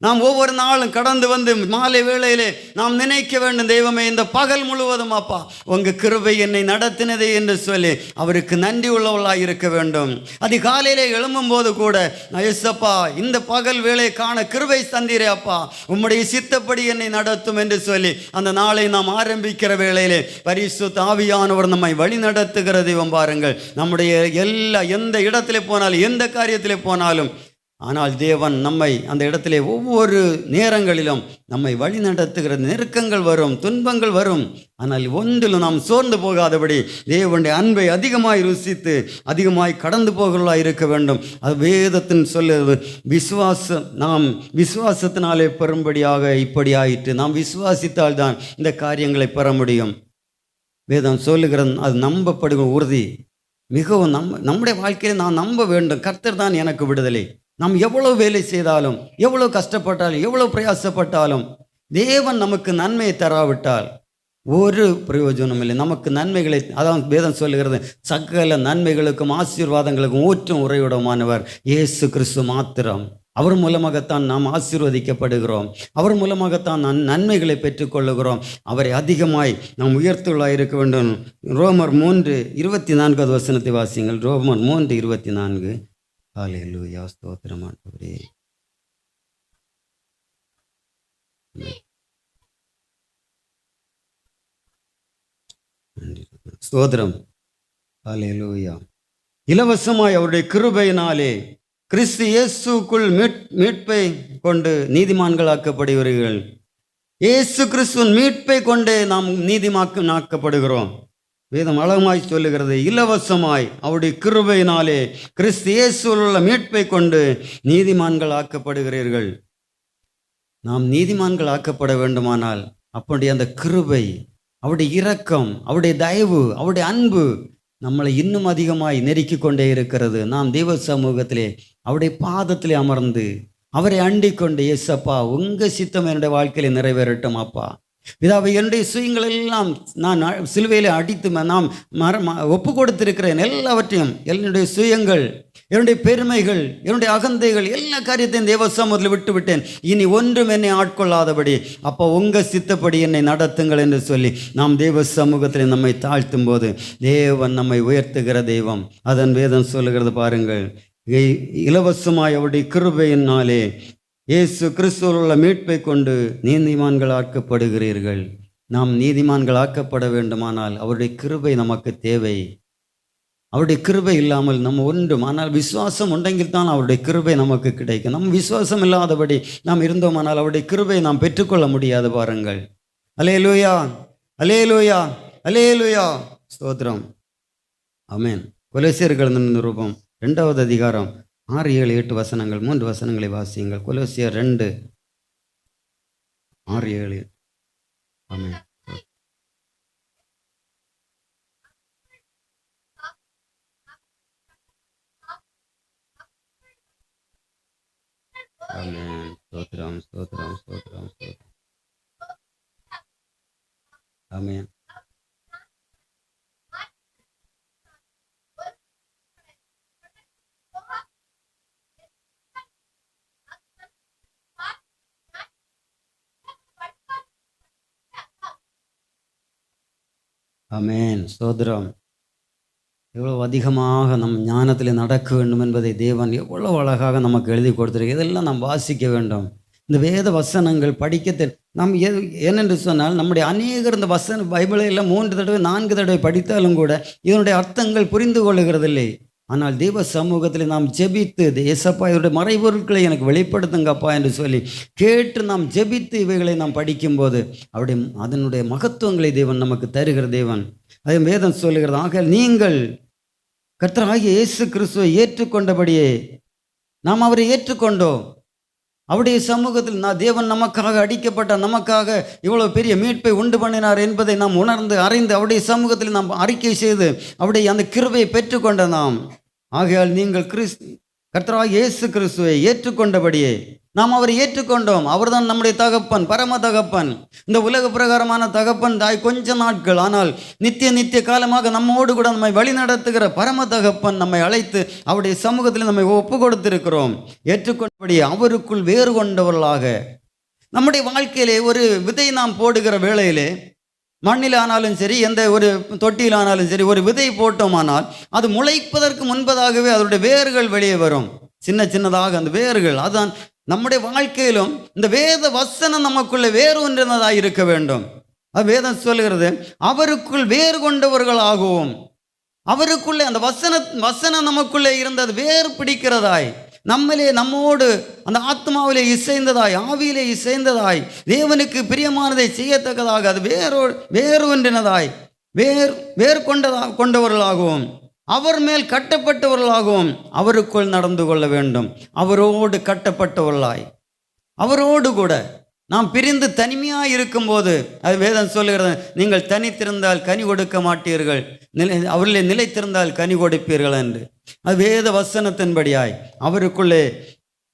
நாம் ஒவ்வொரு நாளும் கடந்து வந்து மாலை வேளையிலே நாம் நினைக்க வேண்டும், தெய்வமே இந்த பகல் முழுவதும் அப்பா உங்க கிருபை என்னை நடத்தினதே என்று சொல்லி அவருக்கு நன்றி உள்ளவளாக இருக்க வேண்டும். அதிகாலையிலே எழும்பும் போது கூட ஏசப்பா இந்த பகல் வேளை காண கிருபை தந்தீரே அப்பா, உம்முடைய சித்தப்படி என்னை நடத்தும் என்று சொல்லி அந்த நாளை நாம் ஆரம்பிக்கிற வேளையிலே பரிசுத்த ஆவியானவர் நம்மை வழி நடத்துகிற தெய்வம். பாருங்கள், நம்முடைய எந்த இடத்திலே போனாலும், எந்த காரியத்திலே போனாலும், ஆனால் தேவன் நம்மை அந்த இடத்திலே ஒவ்வொரு நேரங்களிலும் நம்மை வழி நடத்துகிற. நெருக்கங்கள் வரும், துன்பங்கள் வரும், ஆனால் ஒன்றிலும் நாம் சோர்ந்து போகாதபடி தேவனுடைய அன்பை அதிகமாய் ருசித்து அதிகமாய் கடந்து போகிறவர்களாக இருக்க வேண்டும். அது வேதத்தின் சொல்லுவது. நாம் விசுவாசத்தினாலே பெறும்படியாக இப்படி ஆயிற்று. நாம் விசுவாசித்தால் தான் இந்த காரியங்களை பெற முடியும். வேதம் சொல்லுகிற அது நம்பப்படுகிற உறுதி மிகவும் நம்முடைய வாழ்க்கையில் நான் நம்ப வேண்டும், கர்த்தர் தான் எனக்கு விடுதலை. நாம் எவ்வளோ வேலை செய்தாலும், எவ்வளோ கஷ்டப்பட்டாலும், எவ்வளோ பிரயாசப்பட்டாலும் தேவன் நமக்கு நன்மையை தராவிட்டால் ஒரு பிரயோஜனம் இல்லை. நமக்கு நன்மைகளை, அதான் வேதம் சொல்லுகிறது, சகல நன்மைகளுக்கும் ஆசீர்வாதங்களுக்கும் ஊற்றும் உறைவிடமானவர் இயேசு கிறிஸ்து மாத்திரம். அவர் மூலமாகத்தான் நாம் ஆசீர்வதிக்கப்படுகிறோம், அவர் மூலமாகத்தான் நன்மைகளை பெற்றுக்கொள்ளுகிறோம். அவரை அதிகமாய் நாம் உயர்த்துள்ளாக இருக்க வேண்டும். ரோமர் 3:24 வசனத்தை வாசியுங்கள். ரோமர் 3:24. ஹல்லேலூயா, ஸ்தோத்திரம் ஆண்டவரே. ஸ்தோத்திரம். ஹல்லேலூயா. இலவசமாய் அவருடைய கிருபையினாலே கிறிஸ்து இயேசுக்குள் மீட்பை கொண்டு நீதிமான்களாக்கப்படுகிறீர்கள். இயேசு கிறிஸ்துவின் மீட்பை கொண்டே நாம் நீதிமாக்கப்படுகிறோம். வேதம் அழகாய் சொல்லுகிறது, இலவசமாய் அவருடைய கிருபையினாலே கிறிஸ்து இயேசுவில் உள்ள மீட்பை கொண்டு நீதிமான்கள் ஆக்கப்படுகிறீர்கள். நாம் நீதிமான்கள் ஆக்கப்பட வேண்டுமானால் அப்படி அந்த கிருபை, அவருடைய இரக்கம், அவருடைய தயவு, அவருடைய அன்பு நம்மளை இன்னும் அதிகமாய் நெருக்கி கொண்டே இருக்கிறது. நாம் தெய்வ சமூகத்திலே அவருடைய பாதத்திலே அமர்ந்து அவரை அண்டிக் கொண்டு, ஏசப்பா உங்க சித்தம் என்னுடைய வாழ்க்கையில நிறைவேறட்டும் அப்பா. பிதாவை என்னுடைய சுயங்கள் எல்லாம் நான் சிலுவையில் அடித்து நாம் ஒப்பு கொடுத்திருக்கிறேன். எல்லாவற்றையும், என்னுடைய சுயங்கள், என்னுடைய பெருமைகள், என்னுடைய அகந்தைகள், எல்லா காரியத்தையும் தேவ சமூகத்தில் விட்டு விட்டேன். இனி ஒன்றும் என்னை ஆட்கொள்ளாதபடி அப்போ உங்க சித்தப்படி என்னை நடத்துங்கள் என்று சொல்லி நாம் தேவ சமூகத்தில் நம்மை தாழ்த்தும் போது தேவன் நம்மை உயர்த்துகிற தெய்வம். அதன் வேதம் சொல்லுகிறது. பாருங்கள், இலவசமாய் அவருடைய கிருபையினாலே இயேசு கிறிஸ்துவில் உள்ள மீட்பை கொண்டு நீதிமான்கள் ஆக்கப்படுகிறீர்கள். நாம் நீதிமான்களாக்கப்பட வேண்டுமானால் அவருடைய கிருபை நமக்கு தேவை. அவருடைய கிருபை இல்லாமல் நம்ம ஒன்றும், ஆனால் விசுவாசம் உണ്ടെങ്കിൽ தான் அவருடைய கிருபை நமக்கு கிடைக்கும். நம் விசுவாசம் இல்லாதபடி நாம் இருந்தோமானால் அவருடைய கிருபை நாம் பெற்றுக்கொள்ள முடியாது. பாருங்கள். அல்லேலூயா, அல்லேலூயா, அல்லேலூயா, ஸ்தோத்திரம். ஆமென். கொலோசியர்கள் நிருபம் 2வது அதிகாரம் 6, 7, 8 வசனங்கள், 3 வசனங்களை வாசியுங்கள். கொலோசியர் 2, 6, 7. ஆமென். ஆமென். ஸ்தோத்திரம், ஸ்தோத்திரம், ஸ்தோத்திரம், ஸ்தோத்திரம். ஆமென். ஆமென். ஸ்தோத்திரம். எவ்வளவு அதிகமாக நம் ஞானத்தில் நடக்க வேண்டும் என்பதை தேவன் எவ்வளவு அழகாக நமக்கு எழுதி கொடுத்திருக்கு. இதெல்லாம் நாம் வாசிக்க வேண்டும். இந்த வேத வசனங்கள் படிக்க நாம் ஏனென்று சொன்னால் நம்முடைய அநேகர் இந்த பைபிளை எல்லாம் 3 தடவை 4 தடவை படித்தாலும் கூட இதனுடைய அர்த்தங்கள் புரிந்து கொள்ளுகிறதில்லை. ஆனால் தேவ சமூகத்தில் நாம் ஜெபித்து, ஏசப்பா இதனுடைய மறைபொருட்களை எனக்கு வெளிப்படுத்துங்கப்பா என்று சொல்லி கேட்டு நாம் ஜெபித்து இவைகளை நாம் படிக்கும்போது அதனுடைய மகத்துவங்களை தேவன் நமக்கு தருகிற தேவன். அதே வேதம் சொல்லுகிறது, ஆக நீங்கள் கர்த்தராகிய இயேசு கிறிஸ்துவை ஏற்றுக்கொண்டபடியே நாம் அவரை ஏற்றுக்கொண்டோம். அவருடைய சமூகத்தில் தேவன் நமக்காக அடிக்கப்பட்டார், நமக்காக இவ்வளவு பெரிய மீட்பை உண்டு பண்ணினார் என்பதை நாம் உணர்ந்து அறிந்து அவருடைய சமூகத்தில் நாம் அறிக்கை செய்து அவருடைய அந்த கிருபையை பெற்றுக்கொண்ட நாம். ஆகையால் நீங்கள் கர்த்தராகிய இயேசு கிறிஸ்துவை ஏற்றுக்கொண்டபடியே நாம் அவரை ஏற்றுக்கொண்டோம். அவர்தான் நம்முடைய தகப்பன், பரம தகப்பன், இந்த உலக பிரகாரமான தகப்பன் தாய் கொஞ்ச நாட்கள், ஆனால் நித்திய காலமாக நம்மோடு கூட நம்மை வழி நடத்துகிற பரம தகப்பன் நம்மை அழைத்து அவருடைய சமூகத்தில் நம்மை ஒப்பு கொடுத்திருக்கிறோம். ஏற்றுக்கொண்டபடியே அவருக்குள் வேறு கொண்டவர்களாக நம்முடைய வாழ்க்கையிலே ஒரு விதை நாம் போடுகிற வேளையிலே, மண்ணில் ஆனாலும் சரி, எந்த ஒரு தொட்டியில் ஆனாலும் சரி, ஒரு விதை போட்டோமானால் அது முளைப்பதற்கு முன்பதாகவே அதனுடைய வேர்கள் வெளியே வரும். சின்னதாக அந்த வேர்கள். அதான் நம்முடைய வாழ்க்கையிலும் இந்த வேத வசனம் நமக்குள்ளே வேறு ஒன்றினதாக இருக்க வேண்டும். அது வேதம் சொல்லுகிறது, அவருக்குள் வேறு கொண்டவர்களாகவும். அவருக்குள்ளே அந்த வசனம் நமக்குள்ளே இருந்தது வேறு பிடிக்கிறதாய், நம்மோடு அந்த ஆத்மாவிலே இசைந்ததாய், ஆவியிலே இசைந்ததாய், தேவனுக்கு பிரியமானதை செய்யத்தக்கதாக அது வேறு ஒன்றினதாய் வேறு கொண்டவர்களாகவும் அவர் மேல் கட்டப்பட்டவர்களாகவும் அவருக்குள் நடந்து கொள்ள வேண்டும். அவரோடு கட்டப்பட்டவர்களாய், அவரோடு கூட நாம் பிரிந்து தனிமையாக இருக்கும்போது, அது வேதம் சொல்லுகிறது, நீங்கள் தனித்திருந்தால் கனி கொடுக்க மாட்டீர்கள், அவர்களே நிலைத்திருந்தால் கனி கொடுப்பீர்கள் என்று. அது வேத வசனத்தின்படியாய்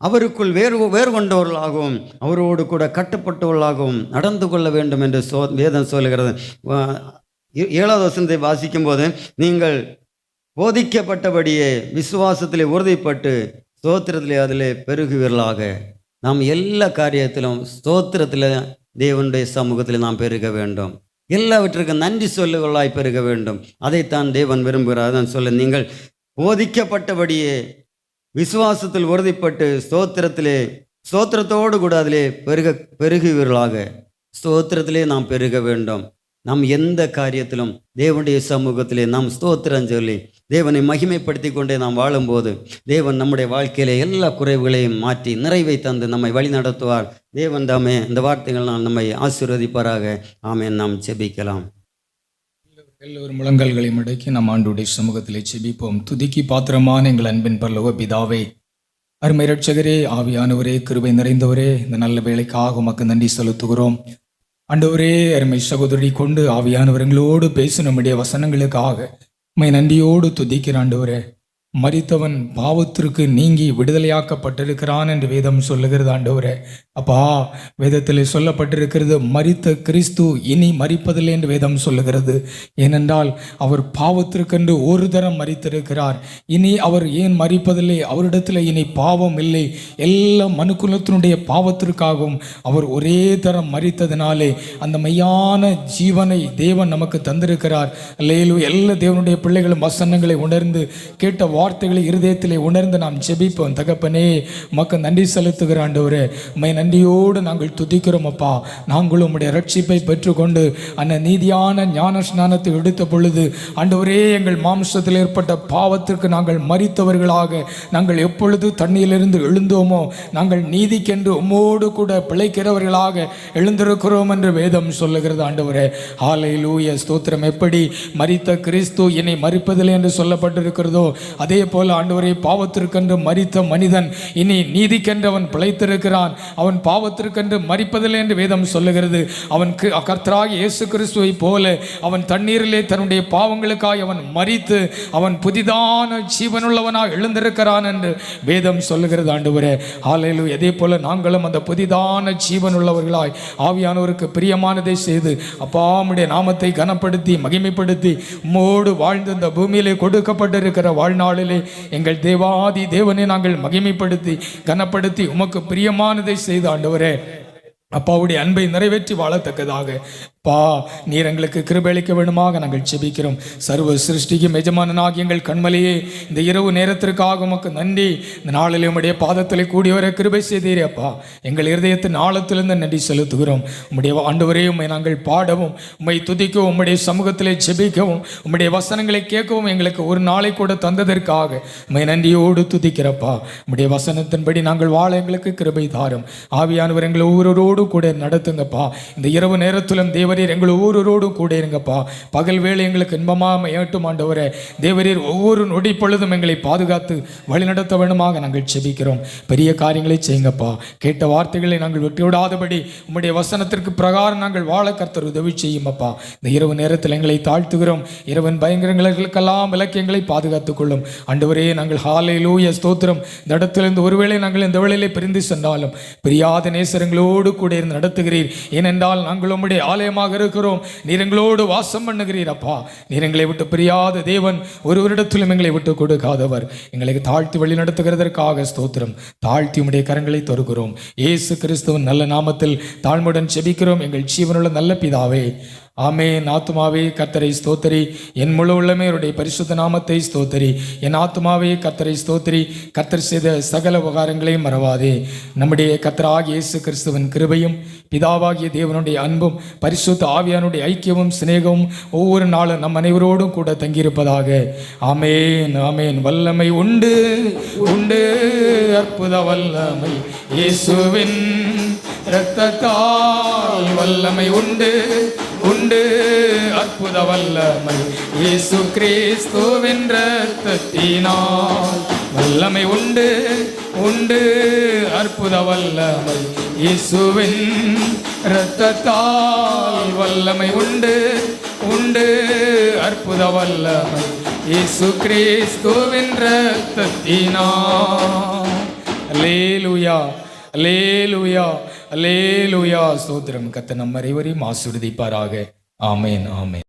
அவருக்குள் வேறு கொண்டவர்களாகவும் அவரோடு கூட கட்டப்பட்டவர்களாகவும் நடந்து கொள்ள வேண்டும் என்று வேதம் சொல்லுகிறது. 7வது வசனத்தை வாசிக்கும் போது, நீங்கள் போதிக்கப்பட்டபடியே விசுவாசத்திலே உறுதிப்பட்டு ஸ்தோத்திரத்திலே அதிலே பெருகுவீர்களாக. நாம் எல்லா காரியத்திலும் ஸ்தோத்திரத்தில் தேவனுடைய சமூகத்தில் நாம் பெருக வேண்டும். எல்லாவற்றுக்கும் நன்றி சொல்லுகளாய் பெருக வேண்டும். அதைத்தான் தேவன் விரும்புகிறார். நான் சொல்ல, நீங்கள் போதிக்கப்பட்டபடியே விசுவாசத்தில் உறுதிப்பட்டு ஸ்தோத்திரத்தோடு கூட அதிலே பெருகுவீர்களாக. ஸ்தோத்திரத்திலே நாம் பெருக வேண்டும். நாம் எந்த காரியத்திலும் தேவனுடைய சமூகத்திலே நாம் ஸ்தோத்திரம் சொல்லி தேவனை மகிமைப்படுத்தி கொண்டே நாம் வாழும்போது தேவன் நம்முடைய வாழ்க்கையிலே எல்லா குறைவுகளையும் மாற்றி நிறைவை தந்து நம்மை வழி நடத்துவார். தேவன் தாமே இந்த வார்த்தைகள் நம்மை ஆசீர்வதிப்பாராக. ஆமென். நாம் ஜெபிக்கலாம். எல்லோரும் முழங்கால்களை மடக்கி நம் ஆண்டவருடைய சமூகத்திலே ஜெபிப்போம். துதிக்கு பாத்திரமான எங்கள் அன்பின் பரலோக பிதாவே, அருமை இரட்சகரே, ஆவியானவரே, கிருபை நிறைந்தவரே, இந்த நல்ல வேளைக்காக உமக்கு நன்றி செலுத்துகிறோம். ஆண்டவரே, அருமை சகோதரி கொண்டு ஆவியானவர்களோடு பேசும் நம்முடைய வசனங்களுக்காக உம்மை நன்றியோடு துதிக்கிற ஆண்டவரே. மரித்தவன் பாவத்திற்கு நீங்கி விடுதலையாக்கப்பட்டிருக்கிறான் என்று வேதம் சொல்லுகிறது ஆண்டவரே. அப்பா, வேதத்தில் சொல்லப்பட்டிருக்கிறது, மரித்த கிறிஸ்து இனி மரிப்பதில்லை என்று வேதம் சொல்லுகிறது. ஏனென்றால் அவர் பாவத்திற்கென்று ஒரு தரம் மரித்திருக்கிறார். இனி அவர் ஏன் மரிப்பதில்லை? அவரிடத்தில் இனி பாவம் இல்லை. எல்லா மனுக்குலத்தினுடைய பாவத்திற்காகவும் அவர் ஒரே தரம் மரித்ததினாலே அந்த மெய்யான ஜீவனை தேவன் நமக்கு தந்திருக்கிறார். அல்லேலூயா. எல்லா தேவனுடைய பிள்ளைகளும் வசனங்களை உணர்ந்து கேட்ட வார்த்தைகளை இருதயத்திலே உணர்ந்து நாம் ஜெபிப்போம். தகப்பனே, உமக்கு நன்றி செலுத்துகிற ஆண்டவரே, உம்மை நன்றியோடு நாங்கள் துதிக்கிறோம் அப்பா. நாங்களும் உம்முடைய ரட்சிப்பை பெற்றுக்கொண்டு அந்த நீதியான ஞான ஸ்நானத்தை எடுத்த பொழுது ஆண்டவரே, எங்கள் மாம்சத்தில் ஏற்பட்ட பாவத்திற்கு நாங்கள் மரித்தவர்களாக நாங்கள் எப்பொழுது தண்ணீரிலிருந்து எழுந்தோமோ நாங்கள் நீதிக்கென்று உம்மோடு கூட பிழைக்கிறவர்களாக எழுந்திருக்கிறோம் என்று வேதம் சொல்லுகிறது ஆண்டவரே. ஹல்லேலூயா, ஸ்தோத்திரம். எப்படி மரித்த கிறிஸ்து என்னை மரிப்பதில்லை என்று சொல்லப்பட்டிருக்கிறதோ அதே போல ஆண்டவரே, பாவத்திற்கென்று மரித்த மனிதன் இனி நீதிக்கென்று அவன் பிழைத்திருக்கிறான். அவன் பாவத்திற்கென்று மரிப்பதில்லை என்று வேதம் சொல்லுகிறது. அவன் கர்த்தராகிய இயேசு கிறிஸ்துவை போல அவன் தண்ணீரிலே தன்னுடைய பாவங்களுக்காக அவன் மரித்து அவன் புதிதான ஜீவனுள்ளவனாக எழுந்திருக்கிறான் என்று வேதம் சொல்லுகிறது ஆண்டவரே. ஹல்லேலூயா. அதே போல நாங்களும் அந்த புதிதான ஜீவனுள்ளவர்களாய் ஆவியானவருக்கு பிரியமானதை செய்து அப்பா உம்முடைய நாமத்தை கனப்படுத்தி மகிமைப்படுத்தி உம்மோடு வாழ்ந்து இந்த பூமியிலே கொடுக்கப்பட்டிருக்கிற வாழ்நாளிலே எங்கள் தேவாதி தேவனை நாங்கள் மகிமைப்படுத்தி கனப்படுத்தி உமக்கு பிரியமானதை செய்து ஆண்டவரே, அப்பாவுடைய அன்பை நிறைவேற்றி வாழத்தக்கதாக பா நீர் எங்களுக்கு கிருபை அளிக்க வேண்டுமாக நாங்கள் செபிக்கிறோம். சர்வ சிருஷ்டிக்கும் எஜமானனாகி எங்கள் கண்மலையே, இந்த இரவு நேரத்திற்காக உமக்கு நன்றி. இந்த நாளில் உம்முடைய பாதத்தில் கூடி வர கிருபை செய்தீரே அப்பா. எங்கள் இருதயத்தின் ஆழத்திலிருந்து நன்றி செலுத்துகிறோம். உம்முடைய ஆண்டவரே, உம்மை நாங்கள் பாடவும் உம்மை துதிக்கவும் உம்முடைய சமூகத்திலே செபிக்கவும் உம்முடைய வசனங்களை கேட்கவும் எங்களுக்கு ஒரு நாளை கூட தந்ததற்காக உம்மை நன்றியோடு துதிக்கிறப்பா. உம்முடைய வசனத்தின்படி நாங்கள் வாழ எங்களுக்கு கிருபை தாரும். ஆவியானவர் எங்களை ஒவ்வொருவரோடு கூட நடத்துங்கப்பா. இந்த இரவு நேரத்திலும் தேவரீர் எங்கள் ஒவ்வொருவரோடும் கூட இருங்கப்பா. பகல் வேளை எங்களுக்கு இன்பமாக ஏட்டும் ஆண்டவரே. தேவரீர் ஒவ்வொரு நொடி பொழுதும் எங்களை பாதுகாத்து வழிநடத்த வேண்டுமாக நாங்கள் செபிக்கிறோம். பெரிய காரியங்களை செய்யுங்கப்பா. கேட்ட வார்த்தைகளை நாங்கள் விட்டுவிடாதபடி உம்முடைய வசனத்திற்கு பிரகாரம் நாங்கள் வாழ கர்த்தர் உதவி செய்யுமப்பா. இந்த இரவு நேரத்தில் எங்களை தாழ்த்துகிறோம். இரவன் பயங்கரங்களுக்கெல்லாம் விலக்கி எங்களை பாதுகாத்துக் கொள்ளும் ஆண்டவரே. நாங்கள் ஹல்லேலூயா, ஸ்தோத்திரம். இந்த இடத்திலிருந்து ஒருவேளை நாங்கள் இந்த வேளையிலே பிரிந்து சென்றாலும் பிரியாத நேசரங்களோடு கூட இருந்து நடத்துகிறீர். ஏனென்றால் நாங்கள் உம்முடைய ஆலயமாக இருக்கிறோம். நீர் எங்களோடு வாசம் பண்ணுகிறீர் அப்பா. நீர் எங்களை விட்டு பிரியாத தேவன், ஒருவரிடத்திலும் எங்களை விட்டு கொடுக்காதவர். எங்களை தாழ்த்தி வழி நடத்துகிறதற்காக ஸ்தோத்திரம். தாழ்த்தி உம்முடைய கரங்களை தருகிறோம். இயேசு கிறிஸ்துவின் நல்ல நாமத்தில் தாழ்மையுடன் செபிக்கிறோம் எங்கள் ஜீவனுள்ள நல்ல பிதாவே, ஆமென். ஆத்துமாவே கர்த்தரை ஸ்தோத்திரி, என் முழு உள்ளமே அவருடைய பரிசுத்த நாமத்தை ஸ்தோத்திரி. என் ஆத்துமாவே கர்த்தரை ஸ்தோத்திரி, கர்த்தர் செய்த சகல உபகாரங்களையும் மறவாதே. நம்முடைய கர்த்தராகிய இயேசு கிறிஸ்துவின் கிருபையும் பிதாவாகிய தேவனுடைய அன்பும் பரிசுத்த ஆவியானுடைய ஐக்கியமும் சிநேகமும் ஒவ்வொரு நாளும் நம் அனைவரோடும் கூட தங்கியிருப்பதாக. ஆமென், ஆமென். வல்லமை உண்டு உண்டு, அற்புத வல்லமை இயேசுவின் இரத்தத்தால். வல்லமை உண்டு உண்டு, அற்புத வல்லமை இயேசு கிறிஸ்துவின் இரத்தத்தினால். வல்லமை உண்டு உண்டு, அற்புத வல்லமை இயேசுவின் இரத்தத்தால். வல்லமை உண்டு உண்டு, அற்புத வல்லமை இயேசு கிறிஸ்துவின் இரத்தத்தினால். அல்லேலூயா, அல்லேலூயா, அல்லேலூயா, ஸ்தோத்திரம். கர்த்தர் நம் அனைவரையும் ஆசீர்வதிப்பாராக. ஆமென், ஆமென்.